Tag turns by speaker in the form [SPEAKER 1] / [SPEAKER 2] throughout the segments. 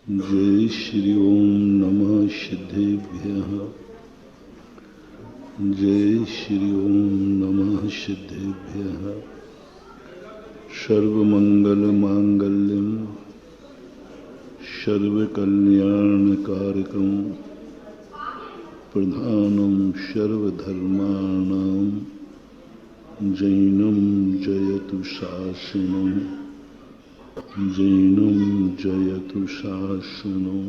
[SPEAKER 1] जय श्री ओम नमः सिद्धेभ्यः। जय श्री ओम नमः सिद्धेभ्यः। सर्वमंगल मांगल्यम सर्वकल्याणकारकम प्रधानम सर्वधर्माणां जैनम जयतु शासनम। जैनम जयतु शासनो।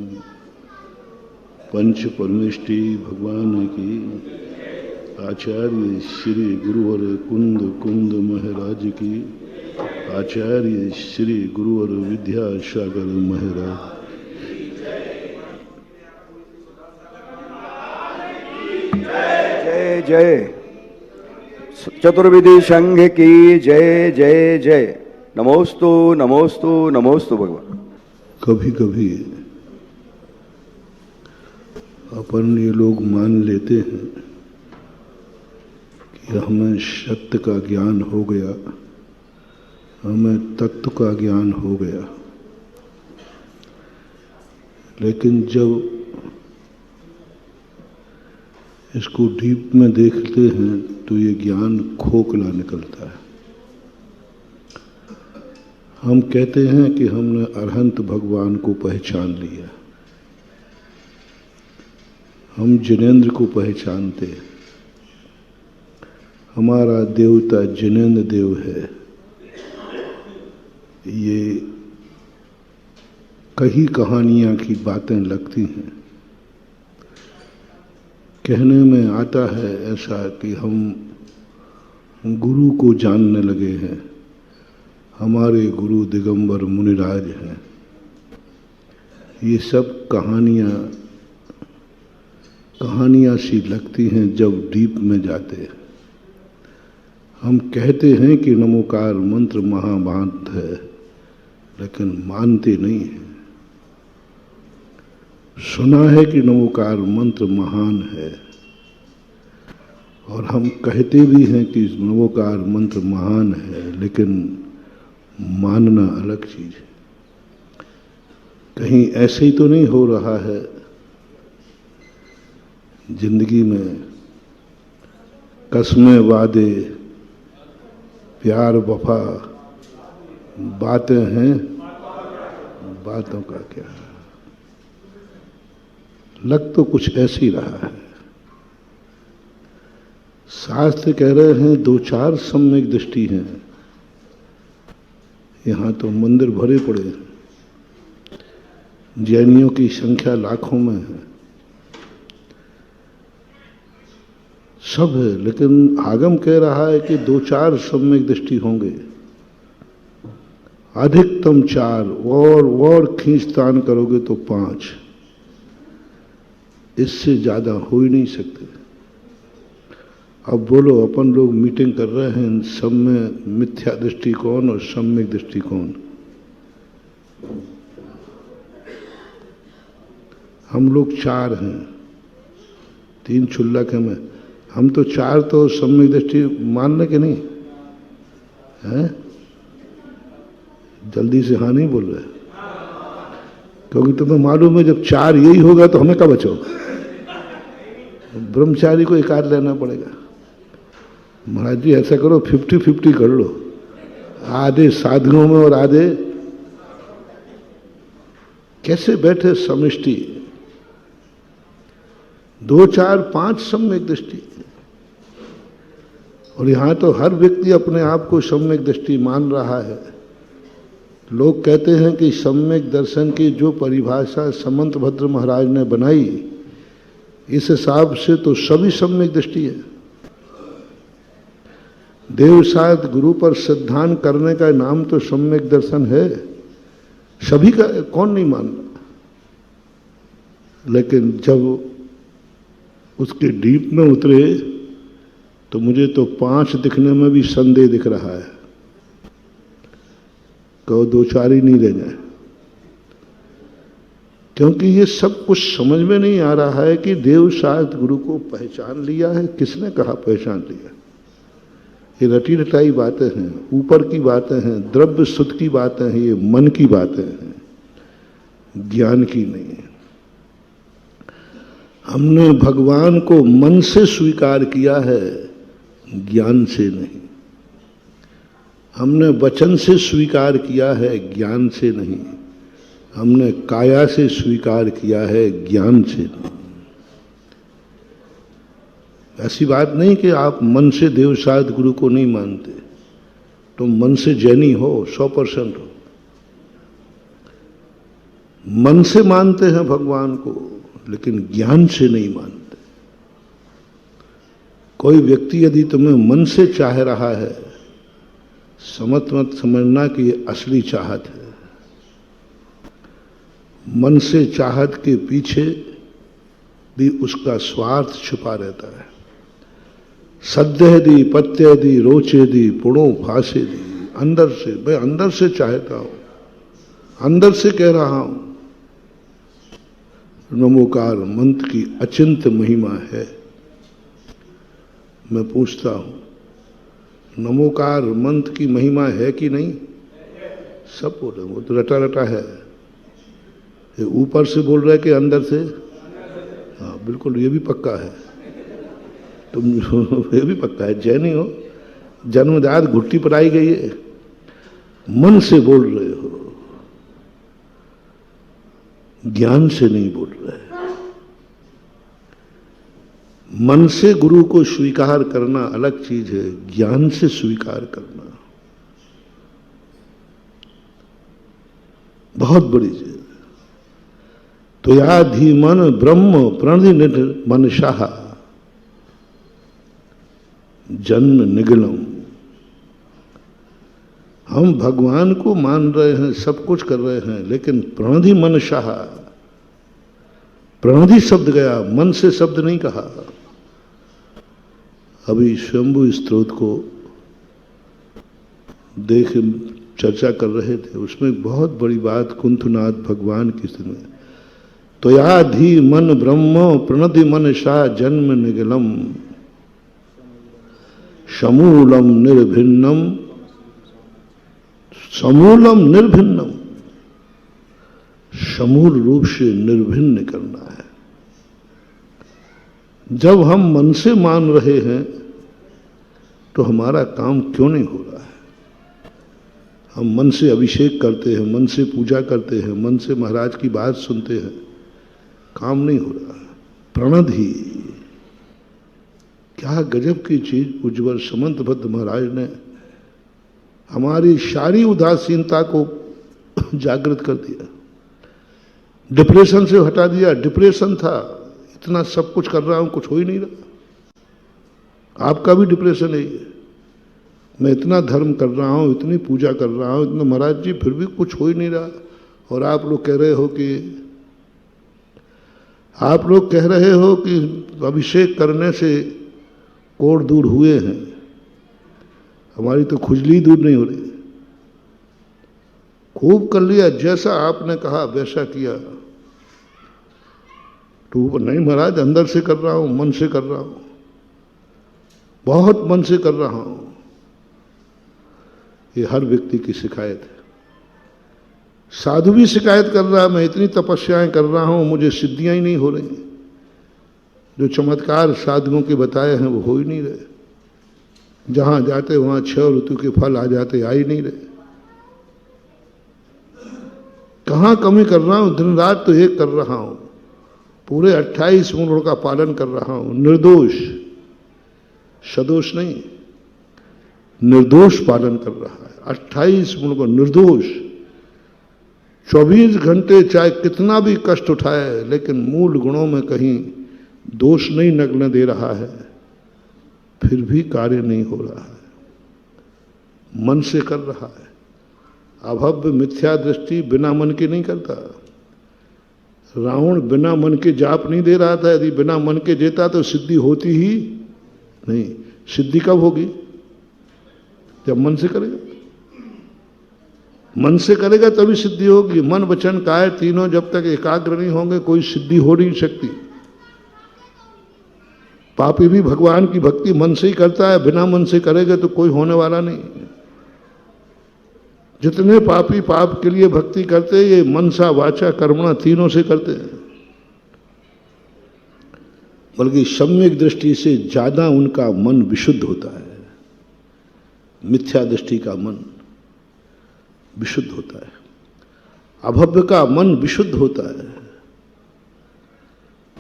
[SPEAKER 1] पंच परमेष्टि भगवान की आचार्य श्री गुरुवर कुंद कुंद महाराज की आचार्य श्री गुरुवर विद्यासागर महाराज।
[SPEAKER 2] जय जय चतुर्विधि संघ की जय जय जय। नमोस्तु नमोस्तु नमोस्तु भगवान।
[SPEAKER 1] कभी कभी अपन ये लोग मान लेते हैं कि हमें सत्य का ज्ञान हो गया, हमें तत्व का ज्ञान हो गया, लेकिन जब इसको डीप में देखते हैं तो ये ज्ञान खोखला निकलता है। हम कहते हैं कि हमने अरहंत भगवान को पहचान लिया, हम जिनेंद्र को पहचानते हैं, हमारा देवता जिनेंद्र देव है। ये कई कहानियां की बातें लगती हैं। कहने में आता है ऐसा कि हम गुरु को जानने लगे हैं, हमारे गुरु दिगंबर मुनिराज हैं। ये सब कहानियां सी लगती हैं जब डीप में जाते हैं। हम कहते हैं कि नमोकार मंत्र महाभांत है, लेकिन मानते नहीं हैं। सुना है कि नमोकार मंत्र महान है, और हम कहते भी हैं कि नमोकार मंत्र महान है, लेकिन मानना अलग चीज है। कहीं ऐसे ही तो नहीं हो रहा है जिंदगी में कसमें वादे प्यार वफा बातें हैं, बातों का क्या। लग तो कुछ ऐसे ही रहा है। शास्त्र कह रहे हैं दो चार सम्यक दृष्टि हैं। यहाँ तो मंदिर भरे पड़े हैं, जैनियों की संख्या लाखों में है, सब है, लेकिन आगम कह रहा है कि दो चार सम्यक दृष्टि होंगे, अधिकतम चार, और खींचतान करोगे तो 5, इससे ज्यादा हो ही नहीं सकते। अब बोलो, अपन लोग मीटिंग कर रहे हैं, सब में मिथ्या दृष्टिकोण और सम्यक दृष्टिकोण। हम लोग 4 हैं, 3 क्षुल्लक हैं। हम तो 4 तो सम्यक दृष्टि मान ले कि नहीं है? जल्दी से हाँ नहीं बोल रहे, क्योंकि तुम्हें मालूम है जब 4 यही होगा तो हमें कब बचो। ब्रह्मचारी को एकाध लेना पड़ेगा। महाराज जी ऐसा करो 50-50 कर लो, आधे साधुओं में और आधे। कैसे बैठे समष्टि, 2 4 5 सम्यक दृष्टि। और यहां तो हर व्यक्ति अपने आप को सम्यक दृष्टि मान रहा है। लोग कहते हैं कि सम्यक दर्शन की जो परिभाषा समंतभद्र महाराज ने बनाई, इस हिसाब से तो सभी सम्यक दृष्टि है। देवसात गुरु पर सिद्धांत करने का नाम तो सम्यक दर्शन है। सभी का कौन नहीं मानता, लेकिन जब उसके डीप में उतरे तो मुझे तो 5 दिखने में भी संदेह दिख रहा है। कहो 2 4 ही नहीं रह जाए, क्योंकि ये सब कुछ समझ में नहीं आ रहा है कि देवसात गुरु को पहचान लिया है। किसने कहा पहचान लिया? ये रटी रटाई बातें हैं, ऊपर की बातें हैं, द्रव्य सुख की बातें हैं, ये मन की बातें हैं। ज्ञान की नहीं। हमने भगवान को मन से स्वीकार किया है, ज्ञान से नहीं। हमने वचन से स्वीकार किया है, ज्ञान से नहीं। हमने काया से स्वीकार किया है, ज्ञान से नहीं। ऐसी बात नहीं कि आप मन से देवसाद गुरु को नहीं मानते, तुम मन से जैनी हो, 100% हो। मन से मानते हैं भगवान को, लेकिन ज्ञान से नहीं मानते। कोई व्यक्ति यदि तुम्हें मन से चाह रहा है, मत समझना कि ये असली चाहत है। मन से चाहत के पीछे भी उसका स्वार्थ छुपा रहता है। सद्यदी पत्यदी रोचेदी पुणो फांसे दी, अंदर से, मैं अंदर से चाहता हूं, अंदर से कह रहा हूं। नमोकार मंत्र की अचिंत महिमा है। मैं पूछता हूं, नमोकार मंत्र की महिमा है कि नहीं? सब बोले, वो तो रटा रटा है। ये ऊपर से बोल रहे कि अंदर से? हाँ बिल्कुल, ये भी पक्का है। तुम ये भी पक्का है, जैनी हो, जन्मजात घुट्टी पर आई गई है, मन से बोल रहे हो, ज्ञान से नहीं बोल रहे। मन से गुरु को स्वीकार करना अलग चीज है, ज्ञान से स्वीकार करना बहुत बड़ी चीज है। तो याधि मन ब्रह्म प्रणिनिध मनशाह जन्म निगलम। हम भगवान को मान रहे हैं, सब कुछ कर रहे हैं, लेकिन प्रणधि मनशाह, प्रणधि शब्द गया, मन से शब्द नहीं कहा। अभी शंभु स्त्रोत को देख चर्चा कर रहे थे, उसमें बहुत बड़ी बात कुंथनाथ भगवान की सुने। तो याधि मन ब्रह्म प्रणधि मनशा जन्म निगलम समूलम निर्भिन्नम, समूलम निर्भिन्नम, समूल रूप से निर्भिन्न करना है। जब हम मन से मान रहे हैं तो हमारा काम क्यों नहीं हो रहा है? हम मन से अभिषेक करते हैं, मन से पूजा करते हैं, मन से महाराज की बात सुनते हैं, काम नहीं हो रहा है। प्रणधि, क्या गजब की चीज उज्ज्वल समंतभद्र महाराज ने हमारी सारी उदासीनता को जागृत कर दिया, डिप्रेशन से हटा दिया। डिप्रेशन था, इतना सब कुछ कर रहा हूं, कुछ हो ही नहीं रहा। आपका भी डिप्रेशन है ये, मैं इतना धर्म कर रहा हूं, इतनी पूजा कर रहा हूं, इतना महाराज जी, फिर भी कुछ हो ही नहीं रहा। और आप लोग कह रहे हो कि अभिषेक करने से कोढ़ दूर हुए हैं। हमारी तो खुजली दूर नहीं हो रही। खूब कर लिया, जैसा आपने कहा वैसा किया। तो नहीं महाराज, अंदर से कर रहा हूं, मन से कर रहा हूं, बहुत मन से कर रहा हूं। ये हर व्यक्ति की शिकायत है। साधु भी शिकायत कर रहा है, मैं इतनी तपस्याएं कर रहा हूं, मुझे सिद्धियां ही नहीं हो रही। जो चमत्कार साधुओं के बताए हैं वो हो ही नहीं रहे। जहां जाते वहां 6 ऋतु के फल आ जाते, आ ही नहीं रहे। कहां कमी कर रहा हूं? दिन रात तो एक कर रहा हूं, पूरे 28 मूलों का पालन कर रहा हूं, निर्दोष, सदोष नहीं, निर्दोष पालन कर रहा है। 28 मूलों को निर्दोष, 24 घंटे चाहे कितना भी कष्ट उठाए, लेकिन मूल गुणों में कहीं दोष नहीं नगने दे रहा है, फिर भी कार्य नहीं हो रहा है। मन से कर रहा है। अभव्य मिथ्या दृष्टि बिना मन के नहीं करता। रावण बिना मन के जाप नहीं दे रहा था। यदि बिना मन के देता तो सिद्धि होती ही नहीं। सिद्धि कब होगी? जब मन से करेगा। मन से करेगा तभी सिद्धि होगी। मन वचन काया तीनों जब तक एकाग्र नहीं होंगे कोई सिद्धि हो नहीं सकती। पापी भी भगवान की भक्ति मन से ही करता है, बिना मन से करेगा तो कोई होने वाला नहीं। जितने पापी पाप के लिए भक्ति करते ये मनसा वाचा कर्मणा तीनों से करते हैं, बल्कि सम्यक दृष्टि से ज्यादा उनका मन विशुद्ध होता है। मिथ्या दृष्टि का मन विशुद्ध होता है, अभव्य का मन विशुद्ध होता है।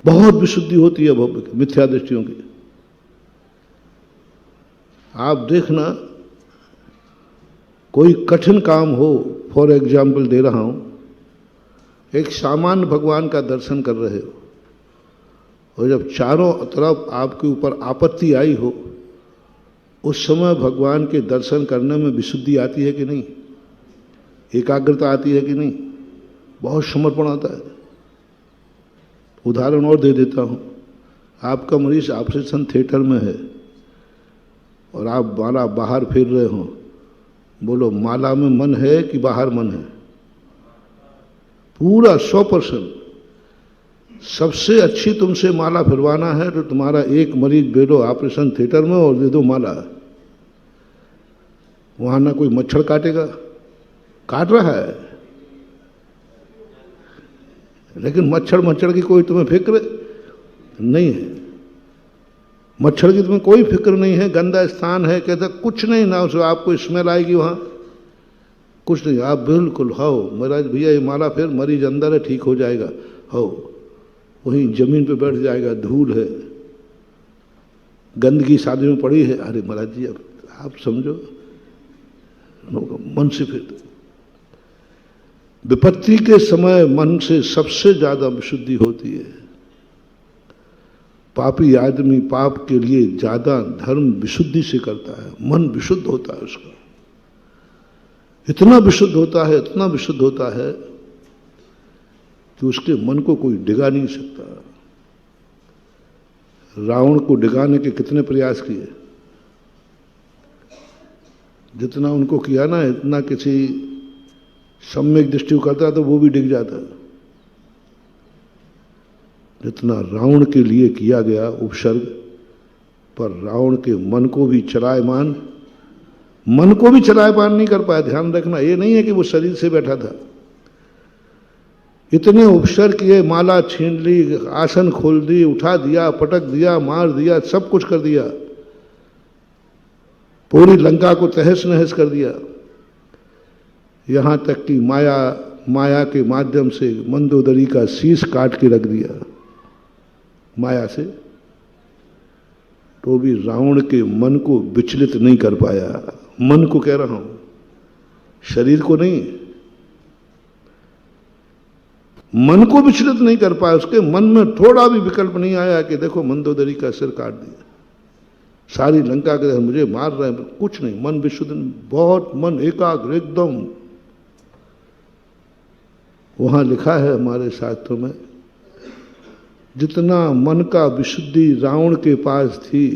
[SPEAKER 1] बहुत विशुद्धि होती है अभव्य की, मिथ्या दृष्टियों की। आप देखना, कोई कठिन काम हो, फॉर एग्जाम्पल दे रहा हूं, एक सामान्य भगवान का दर्शन कर रहे हो और जब चारों तरफ आपके ऊपर आपत्ति आई हो, उस समय भगवान के दर्शन करने में विशुद्धि आती है कि नहीं? एकाग्रता आती है कि नहीं? बहुत समर्पण आता है। उदाहरण और दे देता हूं, आपका मरीज ऑपरेशन थिएटर में है और आप माला बाहर फेर रहे हो, बोलो माला में मन है कि बाहर मन है? पूरा 100%। सबसे अच्छी तुमसे माला फिरवाना है तो तुम्हारा एक मरीज भेजो ऑपरेशन थिएटर में और दे दो माला। वहां ना कोई मच्छर काटेगा, काट रहा है, लेकिन मच्छर की कोई तुम्हें फिक्र नहीं है। मच्छर की तुम्हें कोई फिक्र नहीं है। गंदा स्थान है, कहते कुछ नहीं ना, उसको आपको स्मेल आएगी वहां, कुछ नहीं। आप बिल्कुल हो महाराज भैया ये माला फिर, मरीज अंदर है, ठीक हो जाएगा, हो वहीं जमीन पे बैठ जाएगा, धूल है, गंदगी शादी में पड़ी है, अरे महाराज जी अब आप समझो, मन से फिर विपत्ति के समय मन से सबसे ज्यादा विशुद्धि होती है। पापी आदमी पाप के लिए ज्यादा धर्म विशुद्धि से करता है, मन विशुद्ध होता है उसका, इतना विशुद्ध होता है, इतना विशुद्ध होता है कि उसके मन को कोई डिगा नहीं सकता। रावण को डिगाने के कितने प्रयास किए, जितना उनको किया ना, इतना किसी सम्यक दृष्टि को करता तो वो भी डिग जाता। जितना रावण के लिए किया गया उपसर्ग, पर रावण के मन को भी चलायमान नहीं कर पाया। ध्यान रखना, ये नहीं है कि वो शरीर से बैठा था। इतने उपसर्ग किए, माला छीन ली, आसन खोल दी, उठा दिया, पटक दिया, मार दिया, सब कुछ कर दिया, पूरी लंका को तहस नहस कर दिया। यहां तक कि माया के माध्यम से मंदोदरी का शीश काट के रख दिया माया से, तो भी रावण के मन को विचलित नहीं कर पाया। मन को कह रहा हूं, शरीर को नहीं। मन को विचलित नहीं कर पाया। उसके मन में थोड़ा भी विकल्प नहीं आया कि देखो मंदोदरी का सिर काट दिया, सारी लंका के मुझे मार रहे हैं, कुछ नहीं। मन विशुद्ध, बहुत मन एकाग्र एकदम। वहां लिखा है हमारे शास्त्रों में, जितना मन का विशुद्धि रावण के पास थी,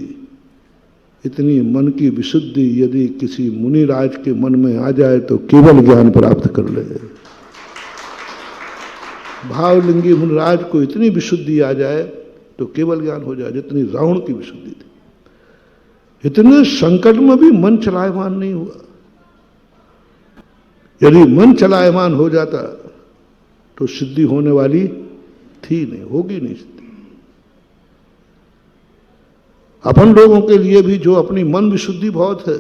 [SPEAKER 1] इतनी मन की विशुद्धि यदि किसी मुनिराज के मन में आ जाए तो केवल ज्ञान प्राप्त कर ले। भावलिंगी मुनिराज को इतनी विशुद्धि आ जाए तो केवल ज्ञान हो जाए, जितनी रावण की विशुद्धि थी। इतने संकट में भी मन चलायमान नहीं हुआ। यदि मन चलायमान हो जाता तो सिद्धि होने वाली थी नहीं, होगी नहीं सिद्धि। अपन लोगों के लिए भी जो अपनी मन विशुद्धि बहुत है,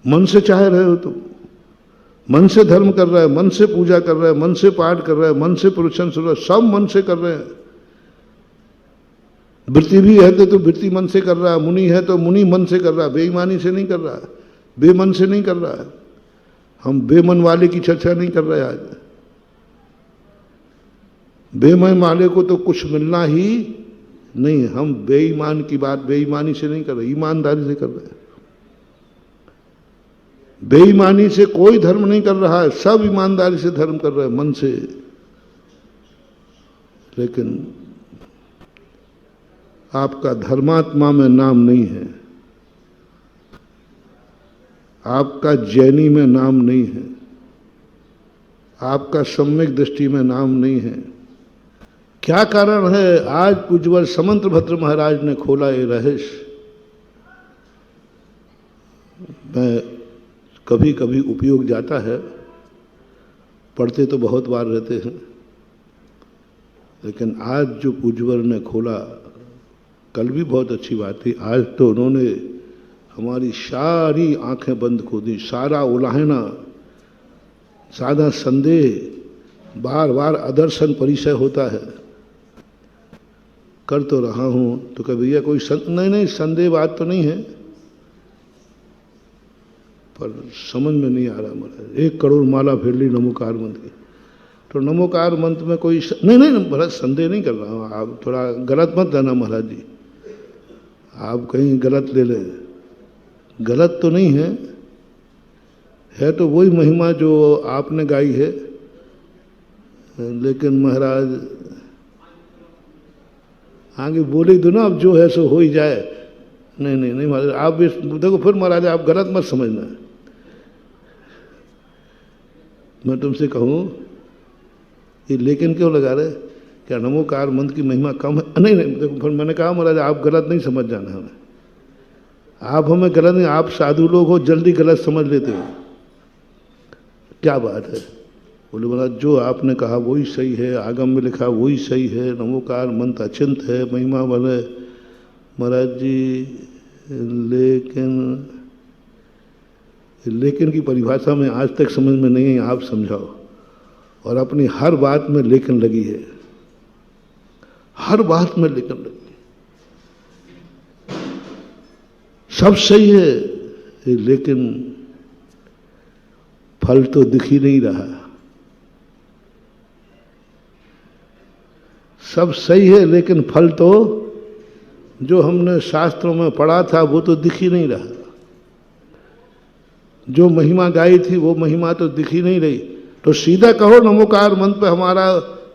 [SPEAKER 1] मन से चाह रहे हो तुम, मन से धर्म कर रहा है, मन से पूजा कर रहा है, मन से पाठ कर रहा है, मन से प्रवचन सुन रहा है, सब मन से कर रहे हैं। वृत्ति भी है तो वृत्ति मन से कर रहा है, मुनि है तो मुनि मन से कर रहा है, बेईमानी से नहीं कर रहा है, बेमन से नहीं कर रहा है। हम बेमन वाले की चर्चा नहीं कर रहे आज। बेमन वाले को तो कुछ मिलना ही नहीं। हम बेईमान की बात बेईमानी से नहीं कर रहे, ईमानदारी से कर रहे हैं। बेईमानी से कोई धर्म नहीं कर रहा है, सब ईमानदारी से धर्म कर रहे हैं, मन से। लेकिन आपका धर्मात्मा में नाम नहीं है, आपका जैनी में नाम नहीं है, आपका सम्यक दृष्टि में नाम नहीं है। क्या कारण है? आज पूज्यवर समंतभद्र महाराज ने खोला ये रहस्य। मैं कभी कभी उपयोग जाता है, पढ़ते तो बहुत बार रहते हैं, लेकिन आज जो पूज्यवर ने खोला, कल भी बहुत अच्छी बात थी, आज तो उन्होंने हमारी सारी आंखें बंद खो दी। सारा उलाहना, सादा संदेह, बार बार अदर्शन परिचय होता है, कर तो रहा हूं, तो कभी भैया कोई नहीं संदेह बात तो नहीं है, पर समझ में नहीं आ रहा महाराज। 1 करोड़ माला फेर ली नमोकार मंत्र की, तो नमोकार मंत्र में कोई नहीं महाराज संदेह नहीं कर रहा हूँ, आप थोड़ा गलत मत लेना महाराज जी, आप कहीं गलत ले ले, गलत तो नहीं है तो वही महिमा जो आपने गाई है, लेकिन महाराज आगे बोले दो ना, अब जो है सो हो ही जाए। नहीं महाराज, आप देखो फिर महाराज आप गलत मत समझना। मैं तुमसे कहूँ ये लेकिन क्यों लगा रहे, क्या नमोकार मंत्र की महिमा कम है? नहीं देखो, फिर मैंने कहा महाराज आप गलत नहीं समझ जाना हमें, आप हमें गलत नहीं, आप साधु लोग हो, जल्दी गलत समझ लेते हो। क्या बात है? बोले महाराज जो आपने कहा वही सही है, आगम में लिखा वही सही है, नमोकार मंत्र अचिंत है, महिमा वाले महाराज जी, लेकिन की परिभाषा में आज तक समझ में नहीं है, आप समझाओ। और अपनी हर बात में लेकिन लगी है, हर बात में लेकिन लगी है। सब सही है, लेकिन फल तो दिख ही नहीं रहा। सब सही है, लेकिन फल तो जो हमने शास्त्रों में पढ़ा था वो तो दिख ही नहीं रहा। जो महिमा गाई थी वो महिमा तो दिख ही नहीं रही। तो सीधा कहो नमोकार मंत्र पे हमारा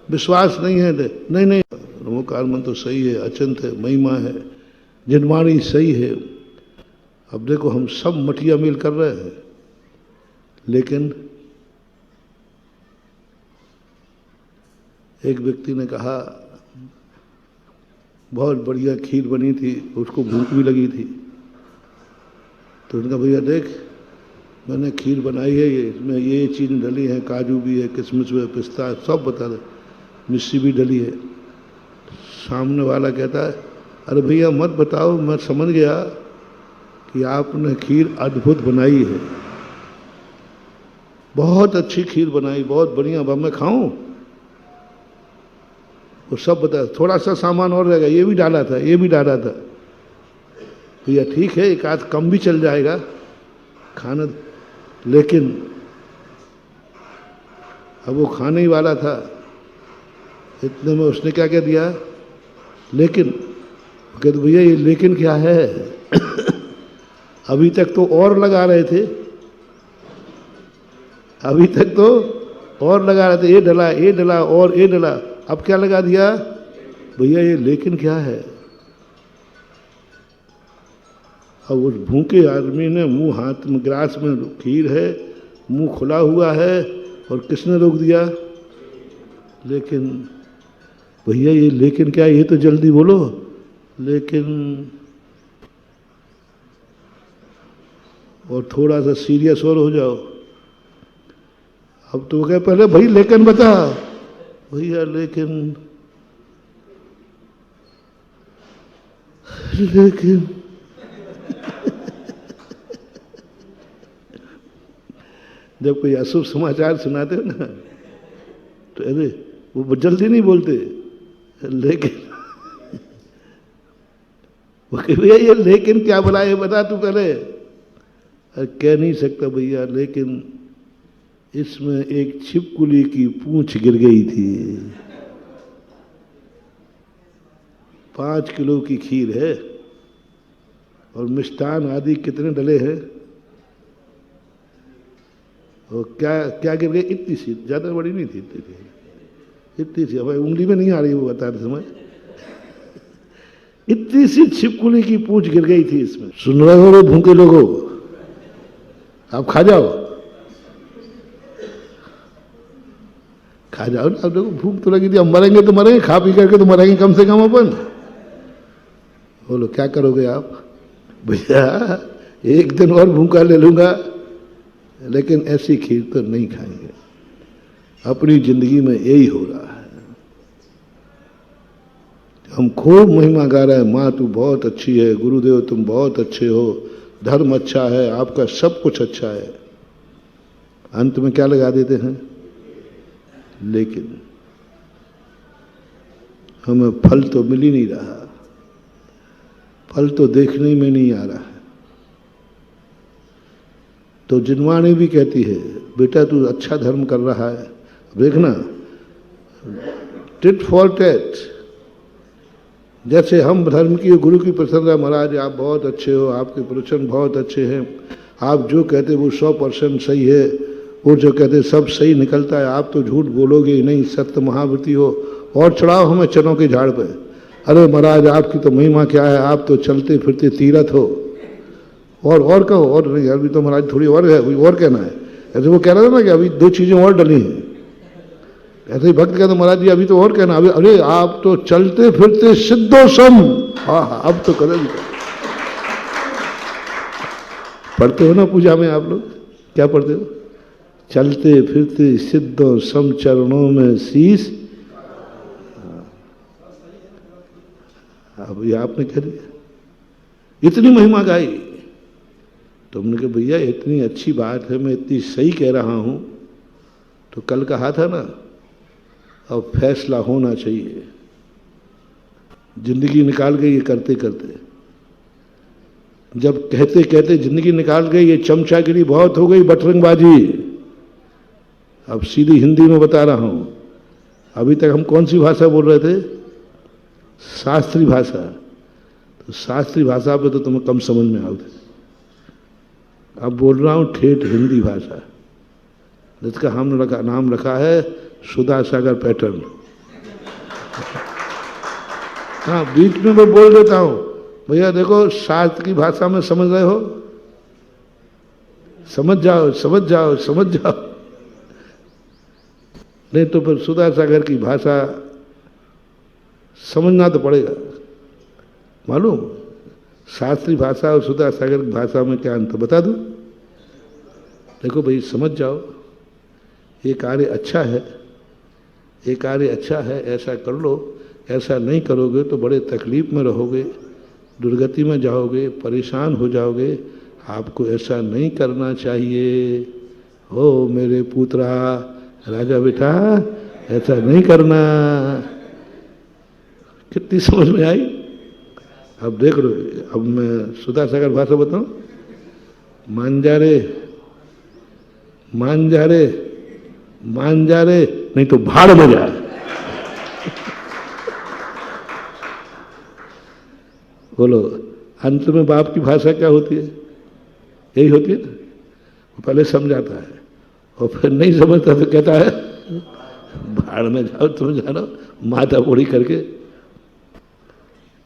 [SPEAKER 1] विश्वास नहीं है। नहीं नमोकार मंत्र तो सही है, अचिंत है, महिमा है, जिनवाणी सही है। अब देखो हम सब मटिया मेल कर रहे हैं, लेकिन एक व्यक्ति ने कहा बहुत बढ़िया खीर बनी थी, उसको भूख भी लगी थी, तो उनका भैया देख मैंने खीर बनाई है, इसमें ये चीज़ डली है, काजू भी है, किशमिश भी है, पिस्ता सब बता दे, मिश्री भी डली है। सामने वाला कहता है अरे भैया मत बताओ, मैं समझ गया कि आपने खीर अद्भुत बनाई है, बहुत अच्छी खीर बनाई, बहुत बढ़िया, अब मैं खाऊं? वो सब बता, थोड़ा सा सामान और रहेगा, ये भी डाला था, ये भी डाला था। भैया ठीक है, एक आध कम भी चल जाएगा खाना, लेकिन अब वो खाने ही वाला था, इतने में उसने क्या कह दिया, लेकिन कहते भैया ये लेकिन क्या है? अभी तक तो और लगा रहे थे, अभी तक तो और लगा रहे थे, ये डला, ये डला और ये डला, अब क्या लगा दिया? भैया ये लेकिन क्या है? अब उस भूखे आदमी ने मुंह हाथ में ग्लास में खीर है, मुंह खुला हुआ है, और किसने रोक दिया? लेकिन भैया ये लेकिन क्या है? ये तो जल्दी बोलो। लेकिन और थोड़ा सा सीरियस और हो जाओ। अब तो क्या पहले भाई लेकिन बता। भैया लेकिन जब कोई अशुभ समाचार सुनाते हो ना, तो अरे वो जल्दी नहीं बोलते, लेकिन वो भैया ये लेकिन क्या बोला, ये बता तू पहले। कह नहीं सकता भैया, लेकिन इसमें एक छिपकली की पूंछ गिर गई थी। 5 किलो की खीर है और मिष्ठान आदि कितने डले हैं, और क्या गिर गई? इतनी सी, ज्यादा बड़ी नहीं थी, इतनी सी, हमें उंगली में नहीं आ रही वो बताते समय, इतनी सी छिपकली की पूंछ गिर गई थी इसमें। सुन रहे हो भूखे लोगों, आप खा जाओ, खा जाओ ना। अब देखो भूख तो लगी थी, अब मरेंगे तो मरेंगे, खा पी करके तो मरेंगे कम से कम अपन। बोलो क्या करोगे आप? भैया एक दिन और भूखा ले लूंगा, लेकिन ऐसी खीर तो नहीं खाएंगे। अपनी जिंदगी में यही हो रहा है। हम खूब महिमा गा रहे हैं, माँ तू बहुत अच्छी है, गुरुदेव तुम बहुत अच्छे हो, धर्म अच्छा है, आपका सब कुछ अच्छा है। अंत में क्या लगा देते हैं? लेकिन हमें फल तो मिल ही नहीं रहा, फल तो देखने में नहीं आ रहा है। तो जिनवाणी भी कहती है, बेटा तू अच्छा धर्म कर रहा है, देखना टिट फॉर टैट। जैसे हम धर्म की गुरु की प्रसन्नता, महाराज आप बहुत अच्छे हो, आपके प्रवचन बहुत अच्छे हैं, आप जो कहते वो 100% सही है, वो जो कहते सब सही निकलता है, आप तो झूठ बोलोगे ही नहीं, सत्य महाव्रती हो, और चढ़ाओ हमें चनों के झाड़ पे। अरे महाराज आपकी तो महिमा क्या है, आप तो चलते फिरते तीरथ हो, और कहो, और नहीं अभी तो महाराज थोड़ी और है, और कहना है। ऐसे वो कह रहा था ना कि अभी 2 चीजें और डली हैं। ऐसे ही भक्त कहते महाराज जी अभी तो और कहना, अभी अरे आप तो चलते फिरते सिद्धो सम। हाँ अब तो कदम पढ़ते हो ना पूजा में आप लोग, क्या पढ़ते हो? चलते फिरते सिद्धो सम चरणों में शीश। अब ये आपने कह दिया, इतनी महिमा गाई। तुमने कहा भैया इतनी अच्छी बात है, मैं इतनी सही कह रहा हूं, तो कल कहा था ना, अब फैसला होना चाहिए। जिंदगी निकाल गई ये करते करते, जब कहते कहते जिंदगी निकाल गई, ये चमचागिरी बहुत हो गई, बटरंगबाजी। अब सीधी हिंदी में बता रहा हूं। अभी तक हम कौन सी भाषा बोल रहे थे? शास्त्रीय भाषा। तो शास्त्रीय भाषा पे तो तुम्हें कम समझ में आओगे। अब बोल रहा हूं ठेठ हिंदी भाषा, जिसका हमने नाम रखा है सुधा सागर पैटर्न। हाँ बीच में मैं बोल देता हूं, भैया देखो शास्त्र की भाषा में समझ रहे हो, समझ जाओ समझ जाओ समझ जाओ, नहीं तो फिर सुधा सागर की भाषा समझना तो पड़ेगा। मालूम शास्त्रीय भाषा और सुधा सागर की भाषा में क्या अंतर बता दूं? देखो भाई समझ जाओ, ये कार्य अच्छा है, ये कार्य अच्छा है, ऐसा कर लो, ऐसा नहीं करोगे तो बड़े तकलीफ में रहोगे, दुर्गति में जाओगे, परेशान हो जाओगे, आपको ऐसा नहीं करना चाहिए। हो मेरे पुत्रा राजा बेटा, ऐसा नहीं करना। कितनी समझ में आई? अब देख लो, अब मैं सुधा सागर भाषा बताऊं, मान जा रे मान जा रे मान जा रे, नहीं तो भाड़ में जा। बोलो अंत में बाप की भाषा क्या होती है? यही होती है ना। वो पहले समझाता है और फिर नहीं समझता तो कहता है भाड़ में जाओ, तुम जानो माता बोड़ी करके।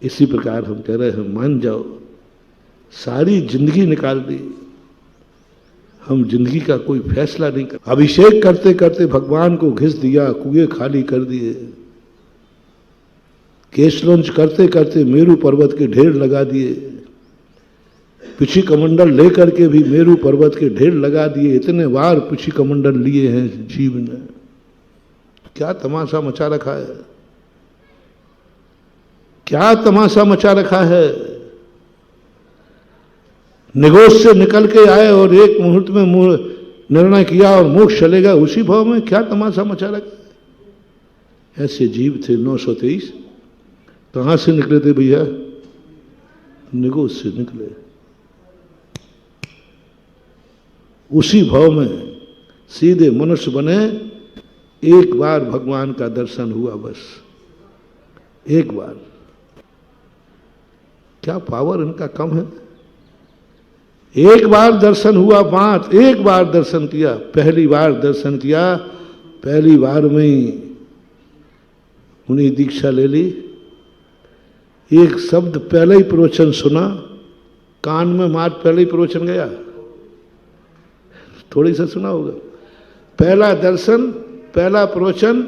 [SPEAKER 1] इसी प्रकार हम कह रहे हैं मान जाओ, सारी जिंदगी निकाल दी, हम जिंदगी का कोई फैसला नहीं कर। अभिषेक करते करते भगवान को घिस दिया, कुएं खाली कर दिए। केशरंज करते करते मेरू पर्वत के ढेर लगा दिए। पिछी कमंडल लेकर के भी मेरू पर्वत के ढेर लगा दिए। इतने बार पिछी कमंडल लिए हैं जीव ने। क्या तमाशा मचा रखा है, क्या तमाशा मचा रखा है। निगोश से निकल के आए और एक मुहूर्त में निर्णय किया और मोक्ष चलेगा, उसी भाव में क्या तमाशा मचा रखा है। ऐसे जीव थे 923। कहां से निकले थे भैया? निगोश से निकले। उसी भाव में सीधे मनुष्य बने। एक बार भगवान का दर्शन हुआ, बस एक बार। क्या पावर इनका कम है। एक बार दर्शन हुआ, बात एक बार दर्शन किया, पहली बार दर्शन किया, पहली बार में ही उन्हें दीक्षा ले ली। एक शब्द पहले ही प्रवचन सुना, कान में मार पहले ही प्रवचन गया। थोड़ी सा सुना होगा। पहला दर्शन, पहला प्रवचन,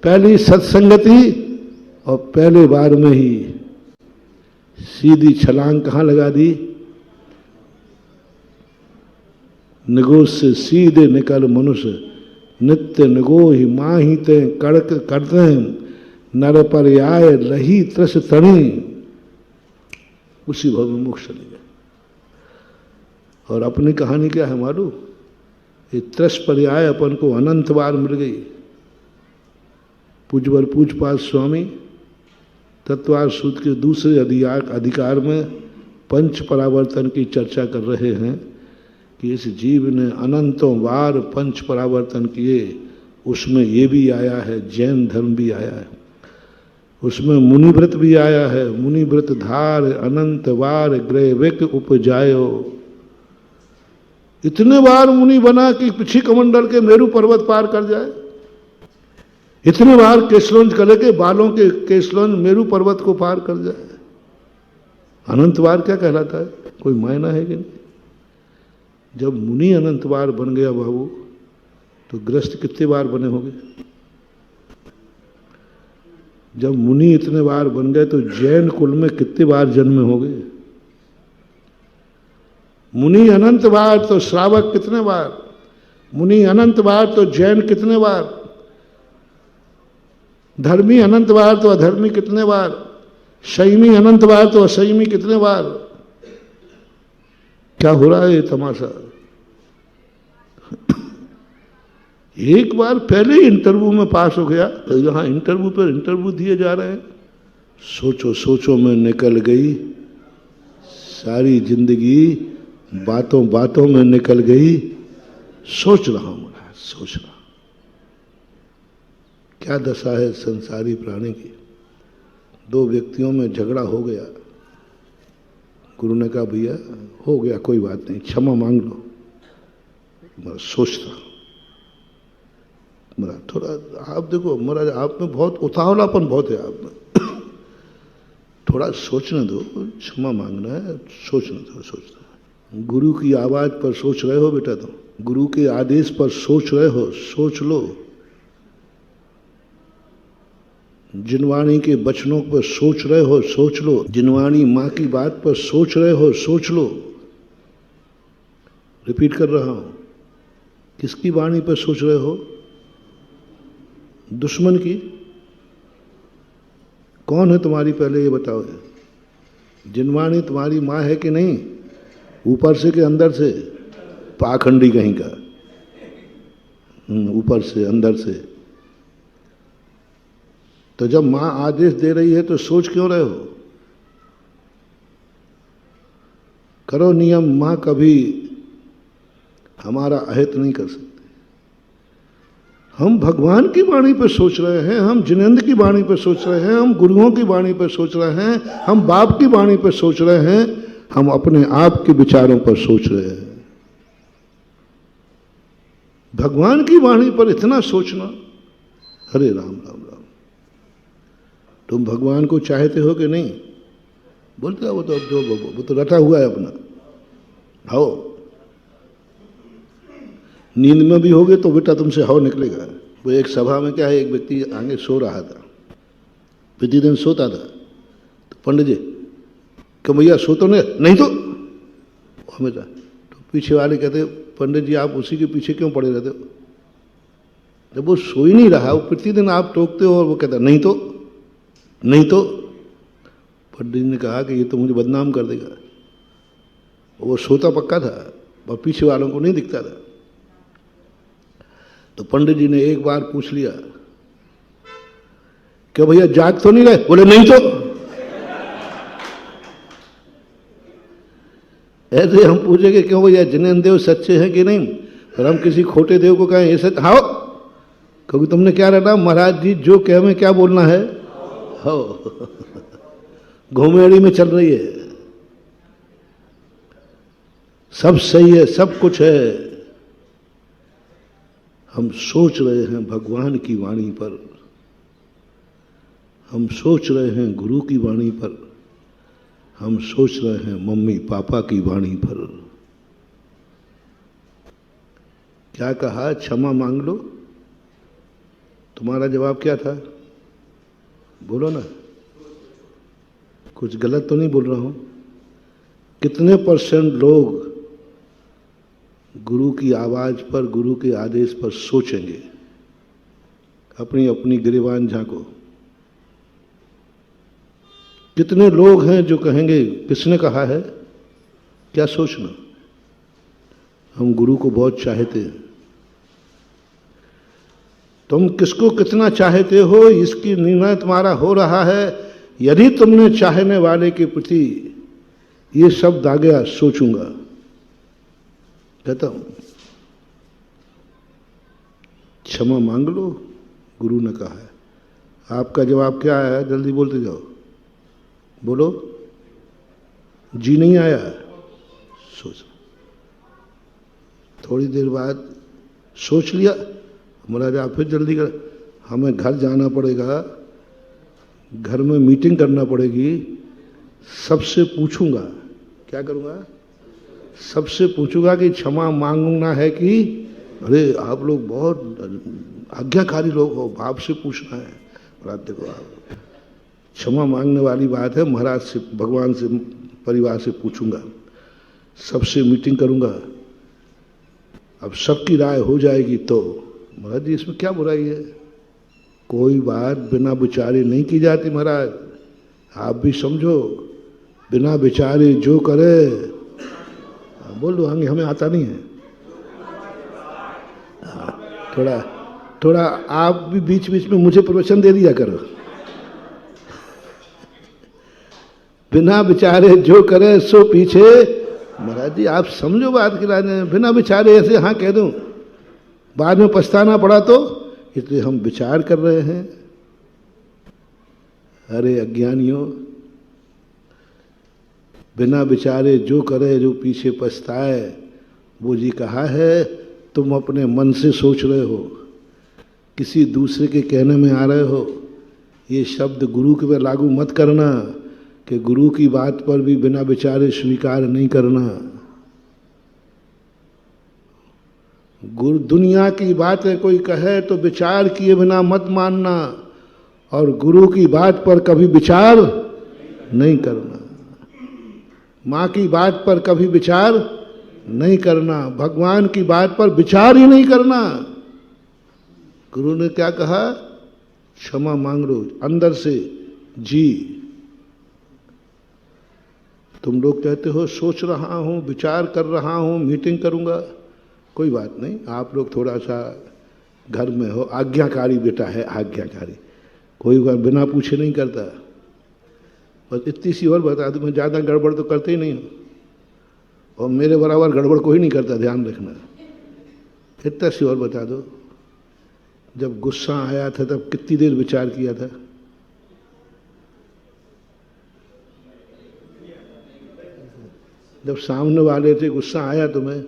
[SPEAKER 1] पहली सत्संगति, और पहले बार में ही सीधी छलांग कहां लगा दी? निगो से सीधे निकल मनुष्य, नित्य निगो ही माही ते कड़क करते नर पर आय रही त्रस तणी, उसी भव में मोक्ष चले गए। और अपनी कहानी क्या है मालूम? ये त्रस पर्याय अपन को अनंत बार मिल गई। पूज्यवर पूजपाद स्वामी तत्वार सूत्र के दूसरे अधिकार में पंच परावर्तन की चर्चा कर रहे हैं कि इस जीव ने अनंतों बार पंच परावर्तन किए। उसमें ये भी आया है, जैन धर्म भी आया है, उसमें मुनिव्रत भी आया है। मुनिव्रत धार अनंत बार ग्रहविक उपजायो। इतने बार मुनि बना कि पिछी कमंडल के मेरू पर्वत पार कर जाए। इतने बार केसलोन कले के बालों के केसलोन मेरू पर्वत को पार कर जाए। अनंत बार क्या कहलाता है? कोई मायना है कि नहीं? जब मुनि अनंत बार बन गया बाबू, तो ग्रस्त कितने बार बने होंगे? जब मुनि इतने बार बन गए तो जैन कुल में कितने बार जन्म हो गए? मुनि अनंत बार तो श्रावक कितने बार? मुनि अनंत बार तो जैन कितने बार? धर्मी अनंत बार तो अधर्मी कितने बार? संयमी अनंत बार तो असंयमी कितने बार? क्या हो रहा है ये तमाशा? एक बार पहले इंटरव्यू में पास हो गया तो यहां इंटरव्यू पर इंटरव्यू दिए जा रहे हैं। सोचो सोचो में निकल गई सारी जिंदगी, बातों बातों में निकल गई। सोच रहा हूं महाराज, सोच रहा हूं क्या दशा है संसारी प्राणी की। दो व्यक्तियों में झगड़ा हो गया। गुरु ने कहा भैया हो गया, कोई बात नहीं, क्षमा मांग लो। मैं सोचता मेरा थोड़ा, आप देखो महाराज आप में बहुत उतावलापन बहुत है आप में। थोड़ा सोचने दो, क्षमा मांगना है, सोचने दो, सोचना। गुरु की आवाज पर सोच रहे हो बेटा? तुम गुरु के आदेश पर सोच रहे हो? सोच लो। जिनवाणी के बचनों पर सोच रहे हो? सोच लो। जिनवाणी मां की बात पर सोच रहे हो? सोच लो। रिपीट कर रहा हूं, किसकी वाणी पर सोच रहे हो? दुश्मन की? कौन है तुम्हारी, पहले ये बताओ। जिनवाणी तुम्हारी मां है कि नहीं? ऊपर से कि अंदर से? पाखंडी कहीं का। ऊपर से, अंदर से। तो जब मां आदेश दे रही है तो सोच क्यों रहे हो? करो नियम। मां कभी हमारा अहित नहीं कर सकती। हम भगवान की वाणी पर सोच रहे हैं, हम जिनेंद्र की वाणी पर सोच रहे हैं, हम गुरुओं की वाणी पर सोच रहे हैं, हम बाप की वाणी पर सोच रहे हैं, हम अपने आप के विचारों पर सोच रहे हैं। भगवान की वाणी पर इतना सोचना, हरे राम राम राम। तुम भगवान को चाहते हो कि नहीं? बोलते हो वो तो रटा हुआ है अपना। हाओ नींद में भी होगे तो बेटा तुमसे हाव निकलेगा। वो एक सभा में क्या है, एक व्यक्ति आगे सो रहा था, प्रतिदिन सोता था। तो पंडित जी कि भैया सो तो नहीं तो हमेशा। तो पीछे वाले कहते पंडित जी आप उसी के पीछे क्यों पड़े रहते हो? जब वो सो ही नहीं रहा, वो प्रतिदिन आप टोकते हो और वो कहता नहीं तो नहीं तो। पंडित जी ने कहा कि ये तो मुझे बदनाम कर देगा। वो सोता पक्का था और पीछे वालों को नहीं दिखता था। तो पंडित जी ने एक बार पूछ लिया कि भैया जाग तो नहीं रहे? बोले नहीं तो। ऐसे हम पूछेंगे क्यों भैया जिनेंद्र देव सच्चे हैं कि नहीं, और हम किसी खोटे देव को कहें ऐसे हाओ, क्योंकि तुमने क्या रटा? महाराज जी जो कहे में क्या बोलना है? हो घुमेड़ी में चल रही है, सब सही है, सब कुछ है। हम सोच रहे हैं भगवान की वाणी पर, हम सोच रहे हैं गुरु की वाणी पर, हम सोच रहे हैं मम्मी पापा की वाणी पर। क्या कहा? क्षमा मांग लो। तुम्हारा जवाब क्या था? बोलो ना, कुछ गलत तो नहीं बोल रहा हूं? कितने % लोग गुरु की आवाज पर, गुरु के आदेश पर सोचेंगे, अपनी अपनी गिरेबान झांको। कितने लोग हैं जो कहेंगे किसने कहा है, क्या सोचना। हम गुरु को बहुत चाहते हैं। तुम किसको कितना चाहते हो इसकी निर्णय तुम्हारा हो रहा है। यदि तुमने चाहने वाले के प्रति ये शब्द आ गया, सोचूंगा, कहता हूं क्षमा मांग लो, गुरु ने कहा है। आपका जवाब क्या आया, जल्दी बोलते जाओ, बोलो। जी नहीं आया, सोच। थोड़ी देर बाद सोच लिया, महाराज आप फिर जल्दी कर, हमें घर जाना पड़ेगा, घर में मीटिंग करना पड़ेगी, सबसे पूछूंगा। क्या करूंगा, सबसे पूछूंगा कि क्षमा मांगना है कि, अरे आप लोग बहुत आज्ञाकारी लोग हो, बाप से पूछना है। महाराज देखो, आप क्षमा मांगने वाली बात है, महाराज से, भगवान से, परिवार से पूछूंगा, सबसे मीटिंग करूंगा। अब सबकी राय हो जाएगी तो महाराज जी इसमें क्या बुराई है। कोई बात बिना विचारे नहीं की जाती महाराज, आप भी समझो। बिना विचारे जो करे, बोल दो आगे, हमें आता नहीं है। थोड़ा आप भी बीच बीच में मुझे प्रवचन दे दिया करो। बिना विचारे जो करे सो पीछे। महाराज जी आप समझो बात की राज, बिना विचारे ऐसे हाँ कह दूं, बाद में पछताना पड़ा तो, इसलिए हम विचार कर रहे हैं। अरे अज्ञानियों, बिना विचारे जो करे जो पीछे पछताए, वो जी कहा है। तुम अपने मन से सोच रहे हो, किसी दूसरे के कहने में आ रहे हो। ये शब्द गुरु के पर लागू मत करना कि गुरु की बात पर भी बिना विचारे स्वीकार नहीं करना। गुरु दुनिया की बातें कोई कहे तो विचार किए बिना मत मानना, और गुरु की बात पर कभी विचार नहीं करना। माँ की बात पर कभी विचार नहीं करना, भगवान की बात पर विचार ही नहीं करना। गुरु ने क्या कहा, क्षमा मांग लो अंदर से जी। तुम लोग कहते हो सोच रहा हूं, विचार कर रहा हूं, मीटिंग करूंगा। कोई बात नहीं, आप लोग थोड़ा सा घर में हो, आज्ञाकारी बेटा है, आज्ञाकारी, कोई बात बिना पूछे नहीं करता। बस इतनी सी और बता दूं, मैं ज़्यादा गड़बड़ तो करते ही नहीं हूँ, और मेरे बराबर गड़बड़ कोई नहीं करता, ध्यान रखना। इतना सी और बता दो, जब गुस्सा आया था तब कितनी देर विचार किया था। जब सामने वाले थे, गुस्सा आया तुम्हें,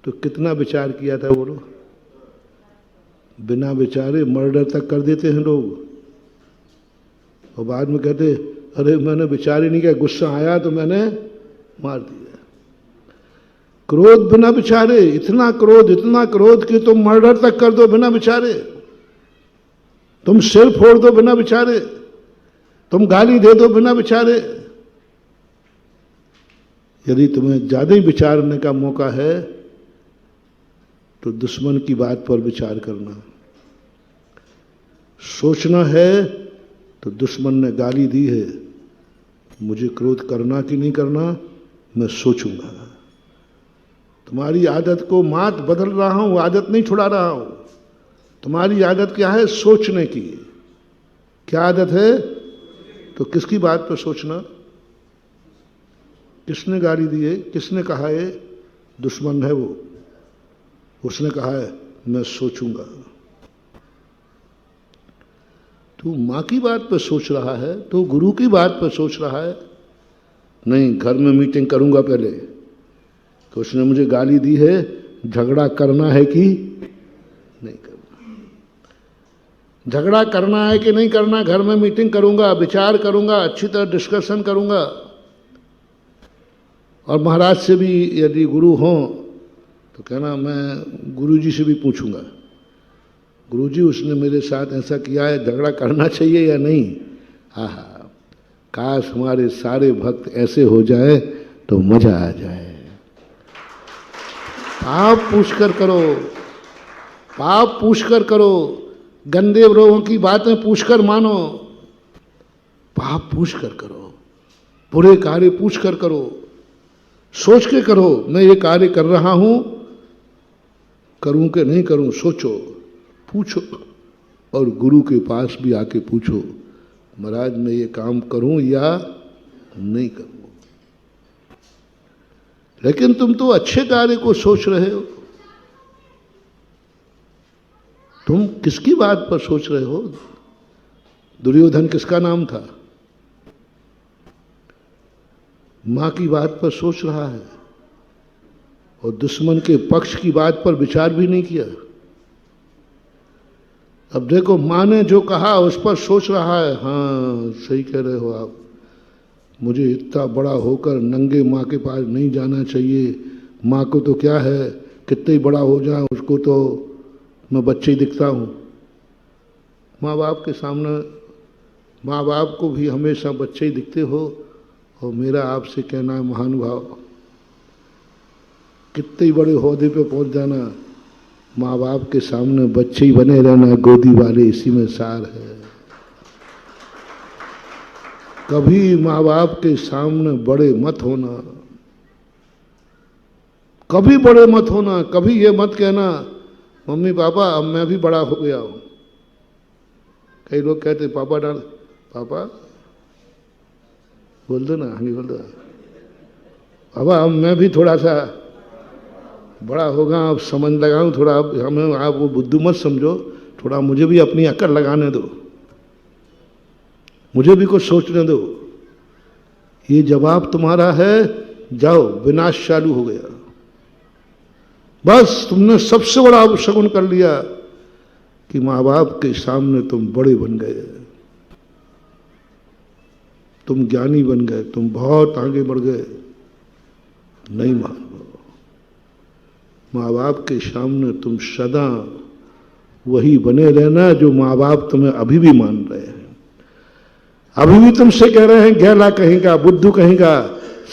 [SPEAKER 1] तो कितना विचार किया था बोलो। बिना विचारे मर्डर तक कर देते हैं लोग, और बाद में कहते अरे मैंने विचार ही नहीं किया, गुस्सा आया तो मैंने मार दिया। क्रोध बिना विचारे, इतना क्रोध कि तुम मर्डर तक कर दो बिना विचारे, तुम सिर फोड़ दो बिना विचारे, तुम गाली दे दो बिना विचारे। यदि तुम्हें ज्यादा ही विचारने का मौका है तो दुश्मन की बात पर विचार करना। सोचना है तो दुश्मन ने गाली दी है, मुझे क्रोध करना कि नहीं करना, मैं सोचूंगा। तुम्हारी आदत को मात बदल रहा हूं, आदत नहीं छुड़ा रहा हूं। तुम्हारी आदत क्या है, सोचने की। क्या आदत है, तो किसकी बात पर सोचना। किसने गाली दी है, किसने कहा है, दुश्मन है वो, उसने कहा है मैं सोचूंगा। तू माँ की बात पर सोच रहा है, तू गुरु की बात पर सोच रहा है। नहीं, घर में मीटिंग करूंगा पहले, तो उसने मुझे गाली दी है, झगड़ा करना है कि नहीं करना, झगड़ा करना है कि नहीं करना। घर में मीटिंग करूंगा, विचार करूंगा, अच्छी तरह डिस्कशन करूंगा। और महाराज से भी यदि गुरु हों तो कहना मैं गुरुजी से भी पूछूंगा, गुरुजी उसने मेरे साथ ऐसा किया है, झगड़ा करना चाहिए या नहीं। आहा, काश हमारे सारे भक्त ऐसे हो जाए तो मजा आ जाए। पाप पूछकर करो, पाप पूछकर करो, गंदे लोगों की बातें पूछकर मानो, पाप पूछकर करो, बुरे कार्य पूछकर करो, सोच के करो मैं ये कार्य कर रहा हूं, करूं कि नहीं करूं, सोचो, पूछो, और गुरु के पास भी आके पूछो, महाराज मैं ये काम करूं या नहीं करूं। लेकिन तुम तो अच्छे कार्य को सोच रहे हो, तुम किसकी बात पर सोच रहे हो? दुर्योधन किसका नाम था? मां की बात पर सोच रहा है और दुश्मन के पक्ष की बात पर विचार भी नहीं किया। अब देखो, मां ने जो कहा उस पर सोच रहा है, हाँ सही कह रहे हो आप, मुझे इतना बड़ा होकर नंगे माँ के पास नहीं जाना चाहिए, माँ को तो क्या है, कितने ही बड़ा हो जाए उसको तो मैं बच्चे ही दिखता हूँ। माँ बाप के सामने, माँ बाप को भी हमेशा बच्चे ही दिखते हो, और मेरा आपसे कहना है महानुभाव, कितने ही बड़े ओहदे पे पहुँच जाना, माँ बाप के सामने बच्चे ही बने रहना, गोदी वाले, इसी में सार है। कभी माँ बाप के सामने बड़े मत होना, कभी बड़े मत होना, कभी ये मत कहना मम्मी पापा अब मैं भी बड़ा हो गया हूं। कई लोग कहते पापा डाल, पापा बोल दो ना, हाँ बोल दो, पापा अब मैं भी थोड़ा सा बड़ा होगा, अब समझ लगाऊं थोड़ा, अब हमें आप वो बुद्धू मत समझो, थोड़ा मुझे भी अपनी अकल लगाने दो, मुझे भी कुछ सोचने दो। ये जवाब तुम्हारा है, जाओ, विनाश चालू हो गया। बस तुमने सबसे बड़ा अपशगुन कर लिया कि माँ बाप के सामने तुम बड़े बन गए, तुम ज्ञानी बन गए, तुम बहुत आगे बढ़ गए। नहीं मान लो, माँ बाप के सामने तुम सदा वही बने रहना जो माँ बाप तुम्हें अभी भी मान रहे हैं, अभी भी तुमसे कह रहे हैं गहला कहेगा, बुद्धू कहेगा,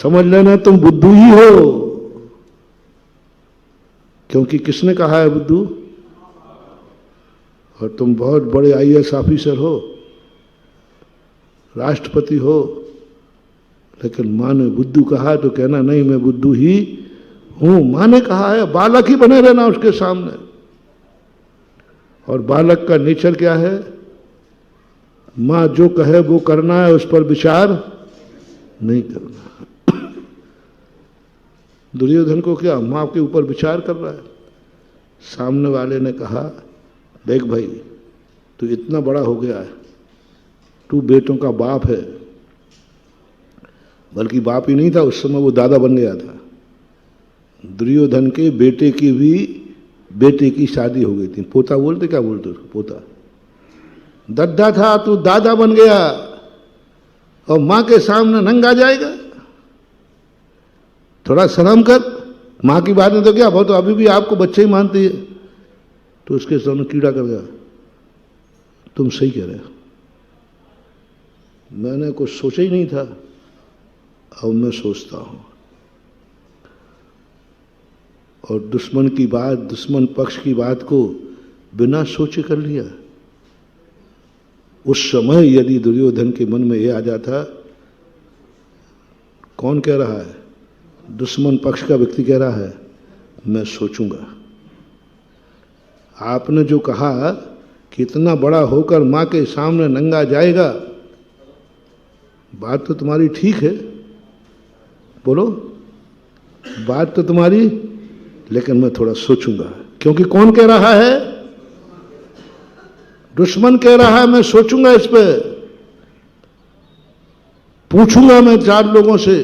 [SPEAKER 1] समझ लेना तुम बुद्धू ही हो। क्योंकि किसने कहा है बुद्धू? और तुम बहुत बड़े आईएएस ऑफिसर हो, राष्ट्रपति हो, लेकिन माँ ने बुद्धू कहा तो कहना नहीं मैं बुद्धू ही हूं। माँ ने कहा है, बालक ही बने रहना उसके सामने। और बालक का नेचर क्या है? माँ जो कहे वो करना है, उस पर विचार नहीं करना। दुर्योधन को क्या, माँ के ऊपर विचार कर रहा है। सामने वाले ने कहा देख भाई तू इतना बड़ा हो गया है, तू बेटों का बाप है, बल्कि बाप ही नहीं था उस समय, वो दादा बन गया था। दुर्योधन के बेटे की भी बेटे की शादी हो गई थी। पोता बोलते, क्या बोलते उसको, पोता। दद्दा था, तू दादा बन गया और मां के सामने नंगा जाएगा। थोड़ा शर्म कर, मां की बात में तो क्या, वो तो अभी भी आपको बच्चे ही मानती है। तो उसके सामने कीड़ा कर गया, तुम सही कह रहे हो, मैंने कुछ सोचा ही नहीं था, अब मैं सोचता हूं। और दुश्मन की बात, दुश्मन पक्ष की बात को बिना सोचे कर लिया। उस समय यदि दुर्योधन के मन में यह आ जाता, कौन कह रहा है, दुश्मन पक्ष का व्यक्ति कह रहा है मैं सोचूंगा। आपने जो कहा कि इतना बड़ा होकर मां के सामने नंगा जाएगा, बात तो तुम्हारी ठीक है, बोलो, बात तो तुम्हारी, लेकिन मैं थोड़ा सोचूंगा। क्योंकि कौन कह रहा है? दुश्मन कह रहा है मैं सोचूंगा, इस पे पूछूंगा मैं 4 लोगों से,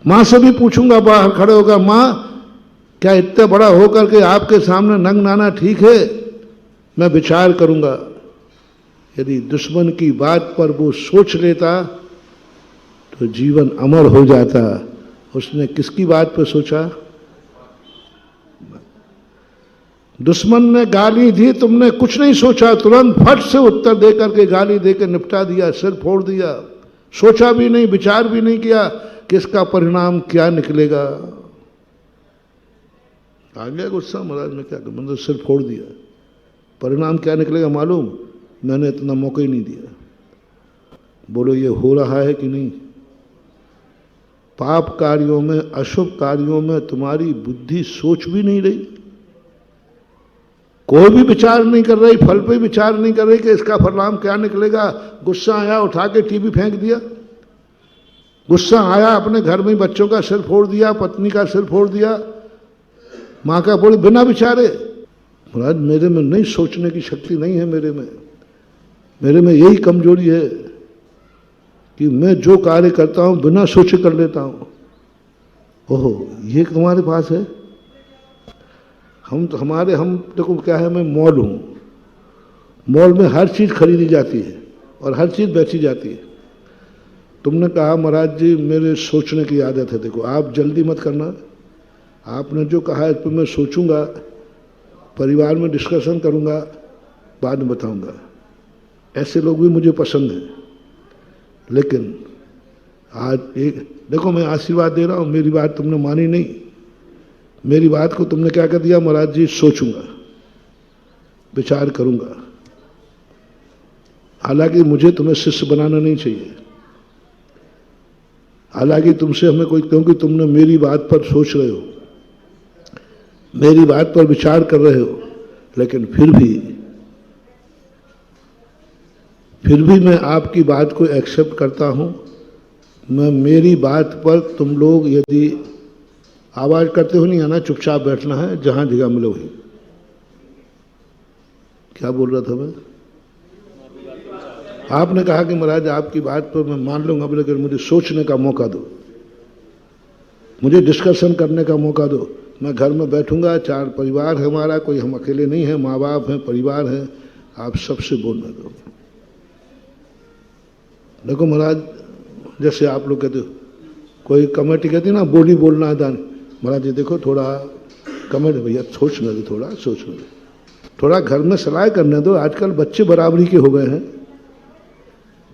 [SPEAKER 1] मां से भी पूछूंगा, बाहर खड़े होगा, मां क्या इतना बड़ा होकर के आपके सामने नंग नाना ठीक है? मैं विचार करूंगा। यदि दुश्मन की बात पर वो सोच लेता तो जीवन अमर हो जाता। उसने किसकी बात पर सोचा? दुश्मन ने गाली दी, तुमने कुछ नहीं सोचा, तुरंत फट से उत्तर देकर के गाली देकर निपटा दिया, सिर फोड़ दिया। सोचा भी नहीं, विचार भी नहीं किया कि इसका परिणाम क्या निकलेगा। आ गया गुस्सा, महाराज मैं क्या करूं, मैंने तो सिर फोड़ दिया। परिणाम क्या निकलेगा मालूम, मैंने इतना मौका ही नहीं दिया। बोलो ये हो रहा है कि नहीं? पाप कार्यों में, अशुभ कार्यों में तुम्हारी बुद्धि सोच भी नहीं रही, कोई भी विचार नहीं कर रही, फल पे विचार नहीं कर रही कि इसका परिणाम क्या निकलेगा। गुस्सा आया, उठा के टीवी फेंक दिया। गुस्सा आया, अपने घर में बच्चों का सिर फोड़ दिया, पत्नी का सिर फोड़ दिया, मां का बोल, बिना विचारे। महाराज मेरे में नहीं, सोचने की शक्ति नहीं है मेरे में यही कमजोरी है कि मैं जो कार्य करता हूं बिना सोचे कर लेता हूं। ओहो, ये तुम्हारे पास है। हम देखो क्या है, मैं मॉल हूं, मॉल में हर चीज खरीदी जाती है और हर चीज बेची जाती है। तुमने कहा महाराज जी मेरे सोचने की आदत है, देखो आप जल्दी मत करना, आपने जो कहा इस पर मैं सोचूंगा, परिवार में डिस्कशन करूंगा, बाद में बताऊंगा। ऐसे लोग भी मुझे पसंद हैं। लेकिन आज एक देखो, मैं आशीर्वाद दे रहा हूं, मेरी बात तुमने मानी नहीं, मेरी बात को तुमने क्या कर दिया, महाराज जी सोचूंगा, विचार करूंगा। हालांकि मुझे तुम्हें शिष्य बनाना नहीं चाहिए, हालांकि तुमसे हमें कोई, क्योंकि तुमने मेरी बात पर सोच रहे हो, मेरी बात पर विचार कर रहे हो, लेकिन फिर भी मैं आपकी बात को एक्सेप्ट करता हूं। मैं मेरी बात पर तुम लोग यदि आवाज करते हो नहीं आना, चुपचाप बैठना है, जहां जगह मिले वही। क्या बोल रहा था मैं? आपने कहा कि महाराज आपकी बात पर मैं मान लूंगा, लेकिन मुझे सोचने का मौका दो, मुझे डिस्कशन करने का मौका दो। मैं घर में बैठूंगा, 4 परिवार है हमारा, कोई हम अकेले नहीं है, माँ बाप हैं, परिवार है, आप सबसे बोलने दो। देखो महाराज, जैसे आप लोग कहते हो, कोई कमेटी कहती है ना बोली बोलना है दान, महाराज जी देखो थोड़ा कमेटी, भैया सोचने दो, थोड़ा सोचने दो, थोड़ा घर में सलाह करने दो। आजकल बच्चे बराबरी के हो गए हैं,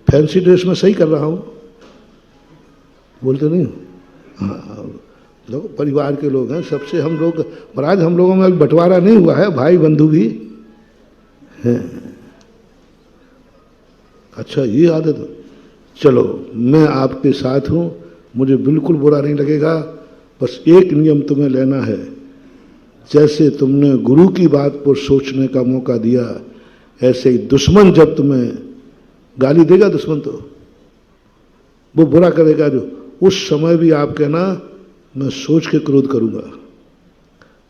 [SPEAKER 1] फैंसी ड्रेस में सही कर रहा हूं, बोलते नहीं? हाँ, देखो परिवार के लोग हैं, सबसे हम लोग, महाराज हम लोगों में बंटवारा नहीं हुआ है, भाई बंधु भी हैं। अच्छा ये आदत, चलो मैं आपके साथ हूं, मुझे बिल्कुल बुरा नहीं लगेगा। बस एक नियम तुम्हें लेना है, जैसे तुमने गुरु की बात पर सोचने का मौका दिया, ऐसे ही दुश्मन जब तुम्हें गाली देगा, दुश्मन तो वो बुरा करेगा, जो उस समय भी आप कहना मैं सोच के क्रोध करूंगा,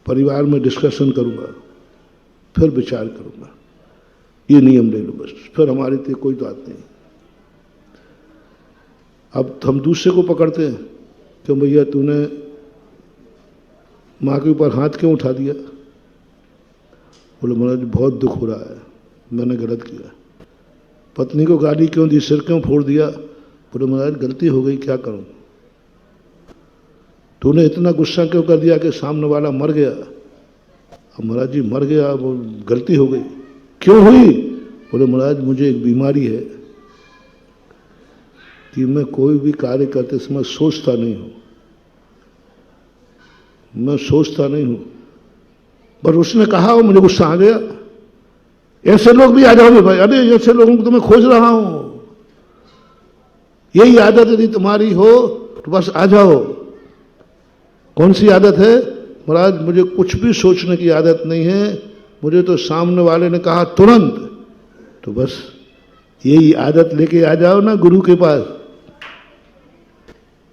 [SPEAKER 1] परिवार में डिस्कशन करूंगा, फिर विचार करूंगा। ये नियम ले लो बस, फिर हमारी तो कोई बात नहीं। अब हम दूसरे को पकड़ते हैं, क्यों भैया तूने माँ के ऊपर हाथ क्यों उठा दिया? बोले महाराज बहुत दुख हो रहा है, मैंने गलत किया। पत्नी को गाली क्यों दी, सिर क्यों फोड़ दिया? बोले महाराज गलती हो गई, क्या करूं? तूने इतना गुस्सा क्यों कर दिया कि सामने वाला मर गया? अब महाराज जी मर गया, वो गलती हो गई। क्यों हुई? बोले महाराज मुझे एक बीमारी है कि मैं कोई भी कार्य करते समय सोचता नहीं हूं, मैं सोचता नहीं हूं। पर उसने कहा और मुझे गुस्सा आ गया। ऐसे लोग भी आ जाओगे भाई, अरे ऐसे लोगों को तो मैं खोज रहा हूं। यही आदत यदि तुम्हारी हो तो बस आ जाओ। कौन सी आदत है? महाराज मुझे कुछ भी सोचने की आदत नहीं है, मुझे तो सामने वाले ने कहा तुरंत, तो बस यही आदत लेके आ जाओ ना गुरु के पास,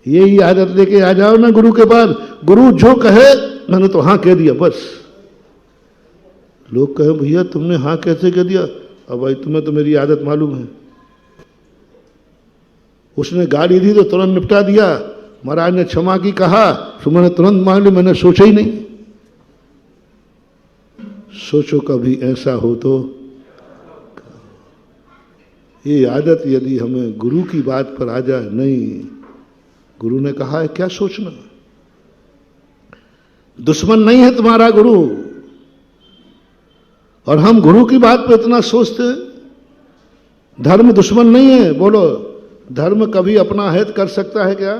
[SPEAKER 1] यही आदत लेके आ जाओ ना गुरु के पास। गुरु जो कहे मैंने तो हाँ कह दिया बस। लोग कहे भैया तुमने हाँ कैसे कह दिया? अब भाई तुम्हें तो मेरी आदत मालूम है। उसने गाली दी तो तुरंत निपटा दिया, महाराज ने क्षमा की कहा तो मैंने तुरंत मान ली, मैंने सोचा ही नहीं। सोचो कभी ऐसा हो तो। ये आदत यदि हमें गुरु की बात पर आ जाए, नहीं गुरु ने कहा है क्या सोचना, दुश्मन नहीं है तुम्हारा गुरु, और हम गुरु की बात पर इतना सोचते हैं। धर्म दुश्मन नहीं है, बोलो धर्म कभी अपना हित कर सकता है क्या?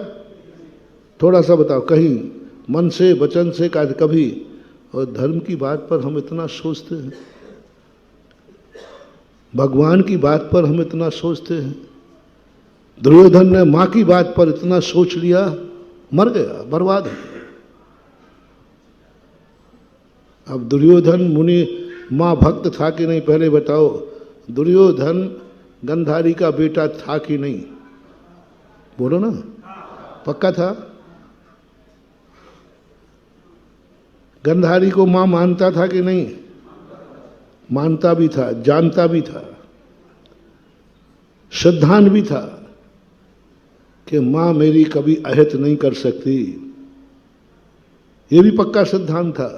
[SPEAKER 1] थोड़ा सा बताओ, कहीं मन से वचन से कभी? और धर्म की बात पर हम इतना सोचते हैं, भगवान की बात पर हम इतना सोचते हैं। दुर्योधन ने माँ की बात पर इतना सोच लिया, मर गया, बर्बाद हो गया। अब दुर्योधन मुनि माँ भक्त था कि नहीं, पहले बताओ। दुर्योधन गंधारी का बेटा था कि नहीं, बोलो ना, पक्का था। गंधारी को माँ मानता था कि नहीं, मानता भी था, जानता भी था, श्रद्धान भी था कि माँ मेरी कभी अहित नहीं कर सकती, ये भी पक्का श्रद्धान था।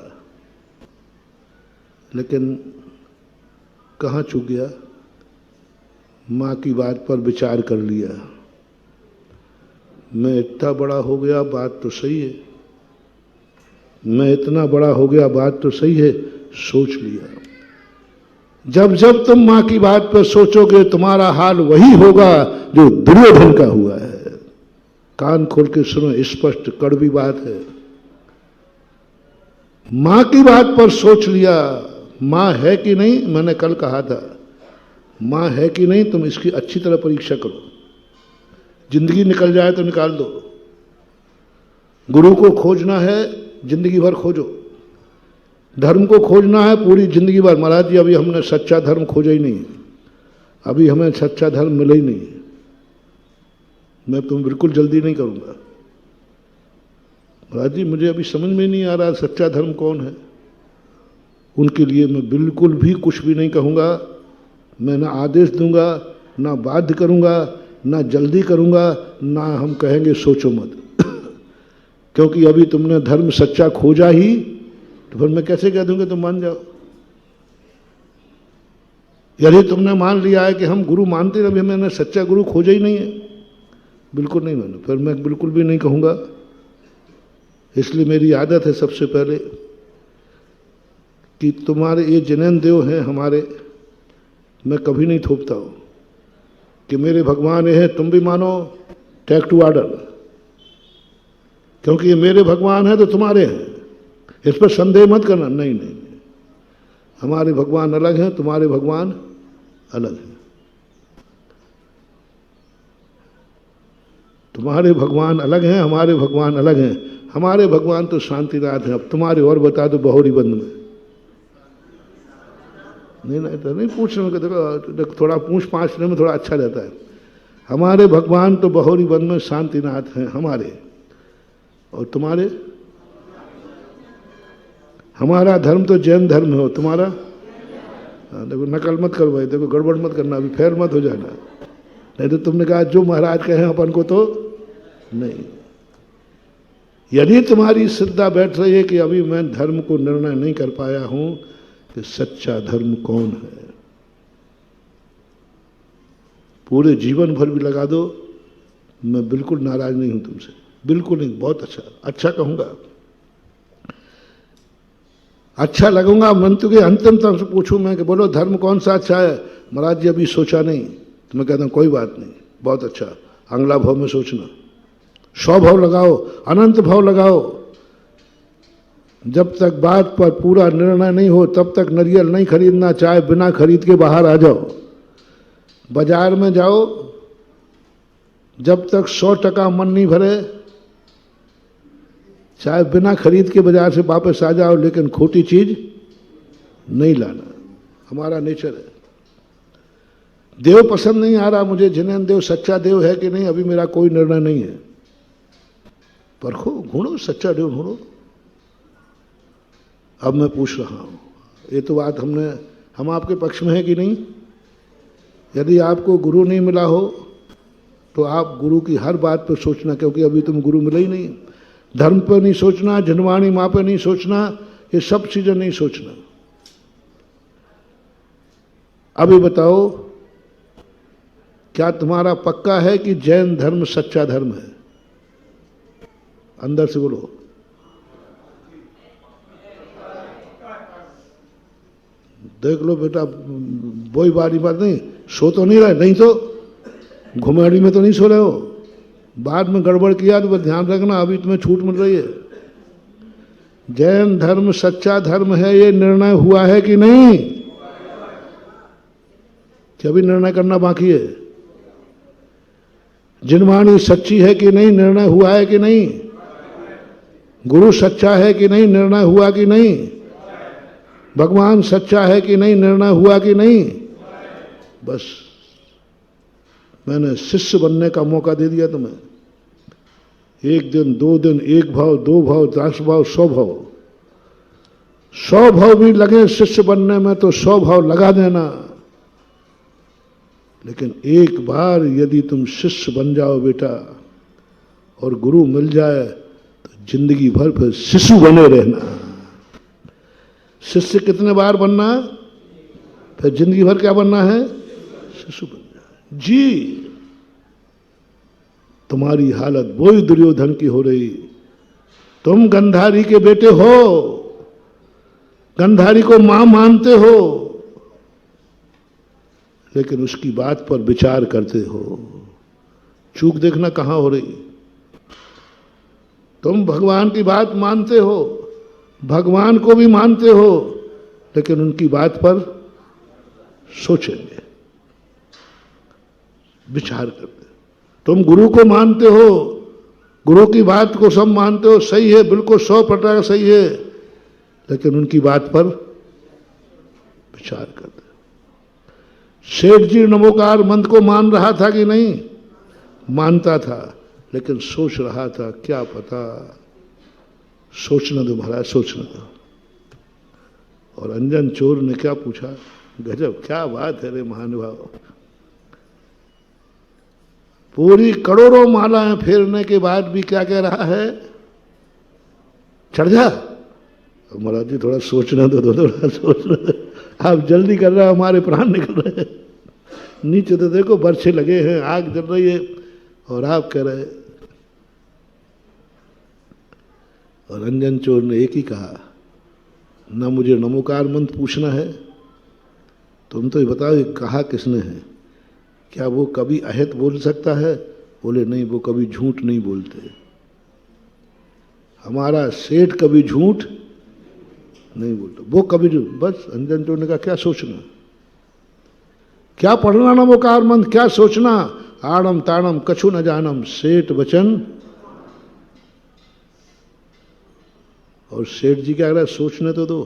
[SPEAKER 1] लेकिन कहाँ चूक गया, माँ की बात पर विचार कर लिया। मैं इतना बड़ा हो गया, बात तो सही है, मैं इतना बड़ा हो गया, बात तो सही है, सोच लिया। जब जब तुम माँ की बात पर सोचोगे तुम्हारा हाल वही होगा जो दुर्योधन का हुआ है। कान खोल के सुनो, स्पष्ट कड़वी बात है। माँ की बात पर सोच लिया, माँ है कि नहीं, मैंने कल कहा था, माँ है कि नहीं, तुम इसकी अच्छी तरह परीक्षा करो। जिंदगी निकल जाए तो निकाल दो। गुरु को खोजना है, जिंदगी भर खोजो। धर्म को खोजना है, पूरी जिंदगी भर। महाराज जी अभी हमने सच्चा धर्म खोजा ही नहीं, अभी हमें सच्चा धर्म मिला ही नहीं। मैं तुम बिल्कुल जल्दी नहीं करूंगा महाराज जी, मुझे अभी समझ में नहीं आ रहा सच्चा धर्म कौन है। उनके लिए मैं बिल्कुल भी कुछ भी नहीं कहूंगा। मैं ना आदेश दूंगा, ना बाध्य करूंगा, ना जल्दी करूंगा, ना हम कहेंगे सोचो मत। क्योंकि अभी तुमने धर्म सच्चा खोजा ही, तो फिर मैं कैसे कह दूंगा तुम मान जाओ। यदि तुमने मान लिया है कि हम गुरु मानते रहे, मैंने सच्चा गुरु खोजा ही नहीं है, बिल्कुल नहीं मानो, फिर मैं बिल्कुल भी नहीं कहूंगा। इसलिए मेरी आदत है सबसे पहले कि तुम्हारे ये जैन देव हैं हमारे, मैं कभी नहीं थोपता हूं कि मेरे भगवान ये हैं तुम भी मानो, टेक टू ऑर्डर। क्योंकि ये मेरे भगवान हैं तो तुम्हारे हैं, इस पर संदेह मत करना। नहीं नहीं, हमारे भगवान अलग हैं, तुम्हारे भगवान अलग हैं। तुम्हारे भगवान अलग हैं, हमारे भगवान अलग हैं। हमारे भगवान तो शांतिनाथ हैं, अब तुम्हारे और बता दो बहोरी बंद में। नहीं तो नहीं पूछने में, देखो थोड़ा पूछ पाछने में थोड़ा अच्छा रहता है। हमारे भगवान तो बहोरी बंद में शांतिनाथ हैं हमारे, और तुम्हारे? हमारा धर्म तो जैन धर्म है, तुम्हारा? देखो नकल मत करो भाई, देखो गड़बड़ मत करना, अभी फेर मत हो जाना। नहीं तो तुमने कहा जो महाराज कहे अपन को तो नहीं। यदि तुम्हारी श्रद्धा बैठ रही है कि अभी मैं धर्म को निर्णय नहीं कर पाया हूं कि सच्चा धर्म कौन है, पूरे जीवन भर भी लगा दो, मैं बिल्कुल नाराज नहीं हूं तुमसे, बिल्कुल नहीं। बहुत अच्छा कहूंगा, अच्छा लगूंगा। मंत्र के अंतिम तक से पूछूं मैं कि बोलो धर्म कौन सा अच्छा है, महाराज जी अभी सोचा नहीं, तो मैं कहता हूं कोई बात नहीं, बहुत अच्छा, अगला भाव में सोचना। 100 भाव लगाओ, अनंत भाव लगाओ। जब तक बात पर पूरा निर्णय नहीं हो तब तक नारियल नहीं खरीदना, चाहे बिना खरीद के बाहर आ जाओ। बाजार में जाओ, जब तक 100% मन नहीं भरे, चाहे बिना खरीद के बाजार से वापस आ जाओ, लेकिन खोटी चीज नहीं लाना। हमारा नेचर है। देव पसंद नहीं आ रहा मुझे, जैन देव सच्चा देव है कि नहीं, अभी मेरा कोई निर्णय नहीं है। परखो, ढूंढो, सच्चा देव ढूंढो। अब मैं पूछ रहा हूं, ये तो बात हम आपके पक्ष में है कि नहीं? यदि आपको गुरु नहीं मिला हो तो आप गुरु की हर बात पर सोचना, क्योंकि अभी तुम गुरु मिला ही नहीं। धर्म पर नहीं सोचना, जनवाणी माँ पर नहीं सोचना, ये सब चीजें नहीं सोचना। अभी बताओ, क्या तुम्हारा पक्का है कि जैन धर्म सच्चा धर्म है? अंदर से बोलो। देख लो बेटा, वही बारी बात नहीं, सो तो नहीं रहे, नहीं तो घुमेड़ी में तो नहीं सो रहे हो। बाद में गड़बड़ किया तो ध्यान रखना, अभी तुम्हें छूट मिल रही है। जैन धर्म सच्चा धर्म है, ये निर्णय हुआ है कि नहीं? क्या भी निर्णय करना बाकी है? जिनवाणी सच्ची है कि नहीं, निर्णय हुआ है कि नहीं? गुरु सच्चा है कि नहीं, निर्णय हुआ कि नहीं? भगवान सच्चा है कि नहीं, निर्णय हुआ कि नहीं? बस मैंने शिष्य बनने का मौका दे दिया तुम्हें। 1 दिन 2 दिन, 1 भाव 2 भाव 10 भाव 100 भाव, 100 भाव भी लगे शिष्य बनने में तो 100 भाव लगा देना। लेकिन एक बार यदि तुम शिष्य बन जाओ बेटा और गुरु मिल जाए तो जिंदगी भर फिर शिशु बने रहना। शिष्य कितने बार बनना? फिर जिंदगी भर क्या बनना है? शिशु बन जाए। जी तुम्हारी हालत वही दुर्योधन की हो रही। तुम गंधारी के बेटे हो, गंधारी को मां मानते हो, लेकिन उसकी बात पर विचार करते हो। चूक देखना कहां हो रही। तुम भगवान की बात मानते हो, भगवान को भी मानते हो, लेकिन उनकी बात पर सोचेंगे, विचार करते। तुम गुरु को मानते हो, गुरु की बात को सब मानते हो, सही है, बिल्कुल 100% सही है, लेकिन उनकी बात पर विचार करते। सेठ जी नमोकार मंत्र को मान रहा था कि नहीं? मानता था, लेकिन सोच रहा था क्या पता। सोचने दो महाराज, सोचने दो। और अंजन चोर ने क्या पूछा? गजब, क्या बात है रे महानुभाव। पूरी करोड़ों मालाएं फेरने के बाद भी क्या कह रहा है? चढ़ जा। महाराज जी थोड़ा सोचने दो, थोड़ा सोचने दो। आप जल्दी कर रहे हो, हमारे प्राण निकल रहे हैं। नीचे तो देखो बरछे लगे हैं, आग जल रही है, और आप कह रहे। और अंजन चोर ने एक ही कहा, ना मुझे नमोकार मंत्र पूछना है, तुम तो ये बताओ ये कहा किसने है? क्या वो कभी अहित बोल सकता है? बोले नहीं, वो कभी झूठ नहीं बोलते। हमारा सेठ कभी झूठ नहीं बोलता, वो कभी झूठ। बस अंजन चोर ने कहा क्या सोचना, क्या पढ़ना नमोकार मंत्र, क्या सोचना? आड़म ताड़म कछु न जानम, सेठ वचन। और सेठ जी क्या कह रहा है? सोचने तो दो।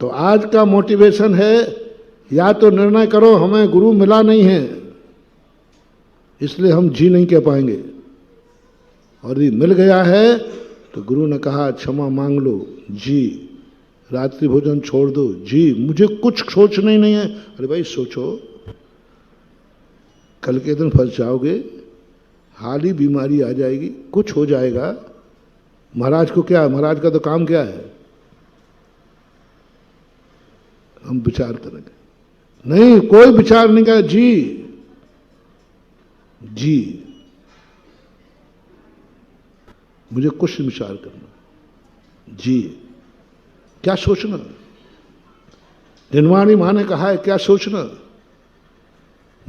[SPEAKER 1] तो आज का मोटिवेशन है, या तो निर्णय करो हमें गुरु मिला नहीं है इसलिए हम जी नहीं कह पाएंगे, और यदि मिल गया है तो गुरु ने कहा क्षमा मांग लो जी, रात्रि भोजन छोड़ दो जी, मुझे कुछ सोचना ही नहीं है। अरे भाई सोचो, कल के दिन फंस जाओगे, हाल ही बीमारी आ जाएगी, कुछ हो जाएगा। महाराज को क्या, महाराज का तो काम क्या है? हम विचार करेंगे। नहीं, कोई विचार नहीं कहा। जी जी, मुझे कुछ विचार करना। जी, क्या सोचना? जिनवाणी मां ने कहा है क्या सोचना?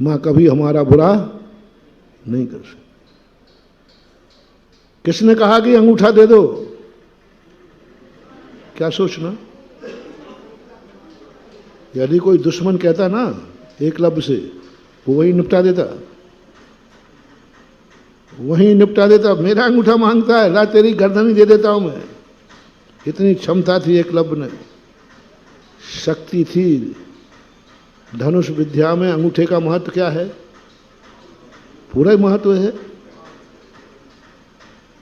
[SPEAKER 1] मां कभी हमारा बुरा नहीं कर सकती। किसने कहा कि अंगूठा दे दो? क्या सोचना? यदि कोई दुश्मन कहता ना एकलव्य से, वो वही निपटा देता, वही निपटा देता। मेरा अंगूठा मांगता है, ला तेरी गर्दन ही दे देता हूं मैं। इतनी क्षमता थी एकलव्य में, शक्ति थी। धनुष विद्या में अंगूठे का महत्व क्या है? पूरा ही महत्व है।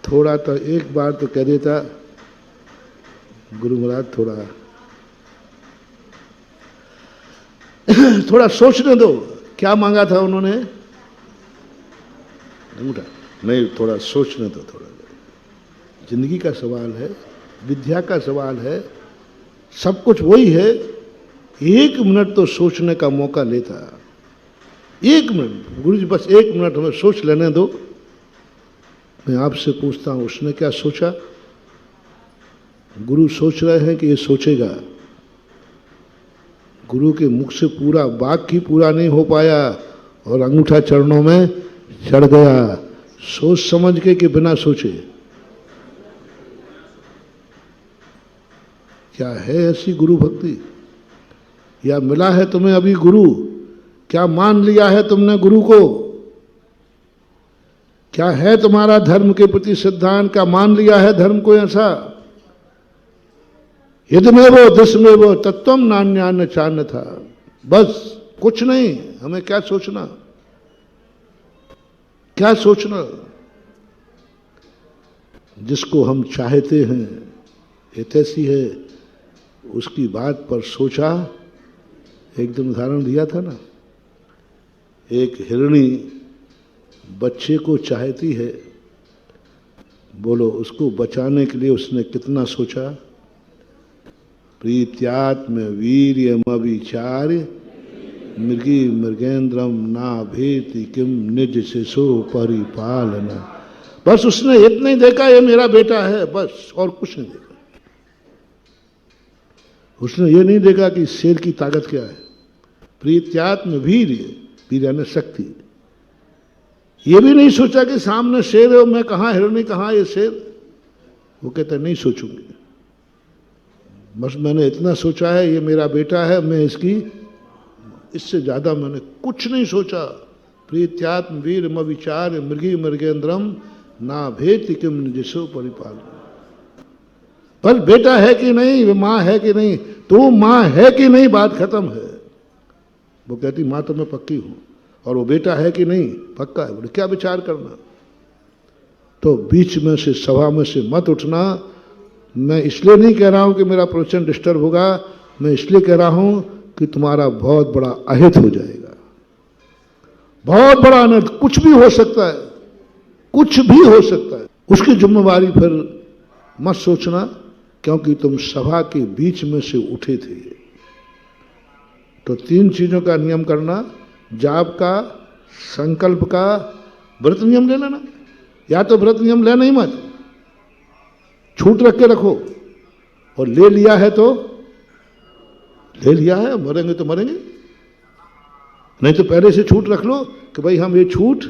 [SPEAKER 1] थोड़ा तो एक बार तो कह देता, गुरु महाराज थोड़ा सोचने दो। क्या मांगा था उन्होंने? अंगूठा नहीं, थोड़ा सोचने दो। थोड़ा जिंदगी का सवाल है, विद्या का सवाल है, सब कुछ वही है। 1 मिनट तो सोचने का मौका लेता। 1 मिनट गुरु जी, बस 1 मिनट हमें सोच लेने दो। मैं आपसे पूछता हूं, उसने क्या सोचा? गुरु सोच रहे हैं कि ये सोचेगा। गुरु के मुख से पूरा वाक्य ही पूरा नहीं हो पाया और अंगूठा चरणों में चढ़ गया। सोच समझ के कि बिना सोचे? क्या है ऐसी गुरु भक्ति? या मिला है तुम्हें अभी गुरु? क्या मान लिया है तुमने गुरु को? क्या है तुम्हारा धर्म के प्रति सिद्धांत? क्या मान लिया है धर्म को ऐसा? यदमेवो दसमेवो तत्वम नान्यान्न चान्य था। बस कुछ नहीं, हमें क्या सोचना, क्या सोचना? जिसको हम चाहते हैं हितैषी है, उसकी बात पर सोचा। एक दिन उदाहरण दिया था ना, एक हिरणी बच्चे को चाहती है, बोलो उसको बचाने के लिए उसने कितना सोचा? प्रीत्यात्म वीर्यमविचार्य मृगी मृगेंद्रम ना भेति किम निज शिशु परिपालना। बस उसने इतना ही देखा, ये मेरा बेटा है, बस, और कुछ नहीं देखा। उसने ये नहीं देखा कि शेर की ताकत क्या है। प्रीत्यात्म वीर्य, वीर्य ने शक्ति। ये भी नहीं सोचा कि सामने शेर है और मैं कहाँ हिरणी, कहाँ ये शेर। वो कहता नहीं सोचूंगी, बस मैंने इतना सोचा है ये मेरा बेटा है, मैं इसकी, इससे ज्यादा मैंने कुछ नहीं सोचा। प्रीत्यात्म वीर म विचार मृगी मृगेंद्रम ना भेति किम निजसो परिपाल। पर बेटा है कि नहीं, माँ है कि नहीं, तू माँ है कि नहीं, बात खत्म है। वो कहती माँ तो मैं पक्की हूं, और वो बेटा है कि नहीं, पक्का है। बोले क्या विचार करना? तो बीच में से, सभा में से मत उठना। मैं इसलिए नहीं कह रहा हूं कि मेरा प्रवचन डिस्टर्ब होगा, मैं इसलिए कह रहा हूं कि तुम्हारा बहुत बड़ा अहित हो जाएगा, बहुत बड़ा अनर्थ। कुछ भी हो सकता है, कुछ भी हो सकता है। उसकी जिम्मेवारी फिर मत सोचना, क्योंकि तुम सभा के बीच में से उठे थे। तो 3 चीजों का नियम करना, जाप का, संकल्प का, व्रत नियम ले लेना। या तो व्रत नियम लेना ही मत, छूट रख के रखो, और ले लिया है तो ले लिया है, मरेंगे तो मरेंगे, नहीं तो पहले से छूट रख लो कि भाई हम ये छूट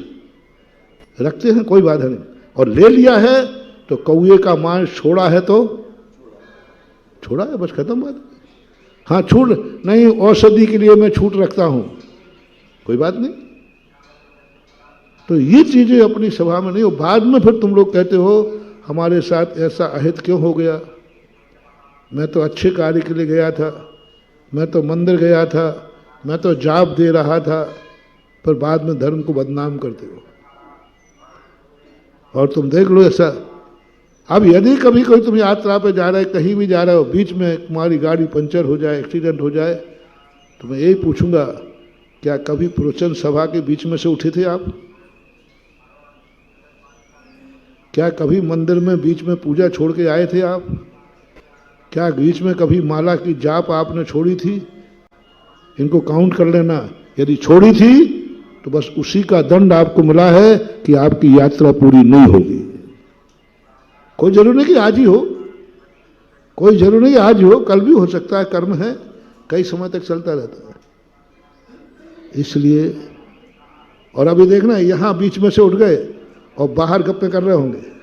[SPEAKER 1] रखते हैं, कोई बाधा नहीं। और ले लिया है तो कौए का मांस छोड़ा है तो छोड़ा है, बस खत्म बात। हाँ छूट नहीं, औषधि के लिए मैं छूट रखता हूं, कोई बात नहीं। तो ये चीजें अपनी सभा में नहीं हो। बाद में फिर तुम लोग कहते हो हमारे साथ ऐसा अहित क्यों हो गया, मैं तो अच्छे कार्य के लिए गया था, मैं तो मंदिर गया था, मैं तो जाप दे रहा था, पर बाद में धर्म को बदनाम करते हो। और तुम देख लो ऐसा। अब यदि कभी कोई तुम यात्रा पे जा रहे, कहीं भी जा रहे हो, बीच में तुम्हारी गाड़ी पंचर हो जाए, एक्सीडेंट हो जाए, तो मैं यही पूछूंगा, क्या कभी प्रवचन सभा के बीच में से उठे थे आप? क्या कभी मंदिर में बीच में पूजा छोड़ के आए थे आप? क्या बीच में कभी माला की जाप आपने छोड़ी थी? इनको काउंट कर लेना। यदि छोड़ी थी तो बस उसी का दंड आपको मिला है कि आपकी यात्रा पूरी नहीं होगी। कोई जरूरी नहीं कि आज ही हो, कोई जरूरी नहीं आज हो, कल भी हो सकता है, कर्म है, कई समय तक चलता रहता है। इसलिए, और अभी देखना, यहां बीच में से उठ गए और बाहर गप्पे कर रहे होंगे।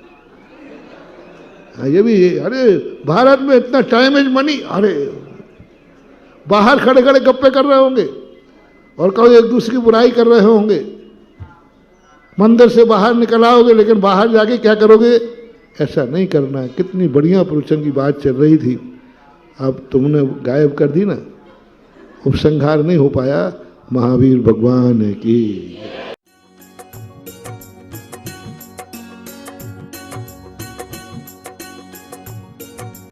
[SPEAKER 1] ये भी, अरे भारत में इतना टाइम इज मनी, अरे बाहर खड़े खड़े गप्पे कर रहे होंगे और कभी एक दूसरे की बुराई कर रहे होंगे। मंदिर से बाहर निकल आओगे, लेकिन बाहर जाके क्या करोगे? ऐसा नहीं करना है। कितनी बढ़िया प्रवचन की बात चल रही थी, अब तुमने गायब कर दी ना, उपसंहार नहीं हो पाया। महावीर भगवान की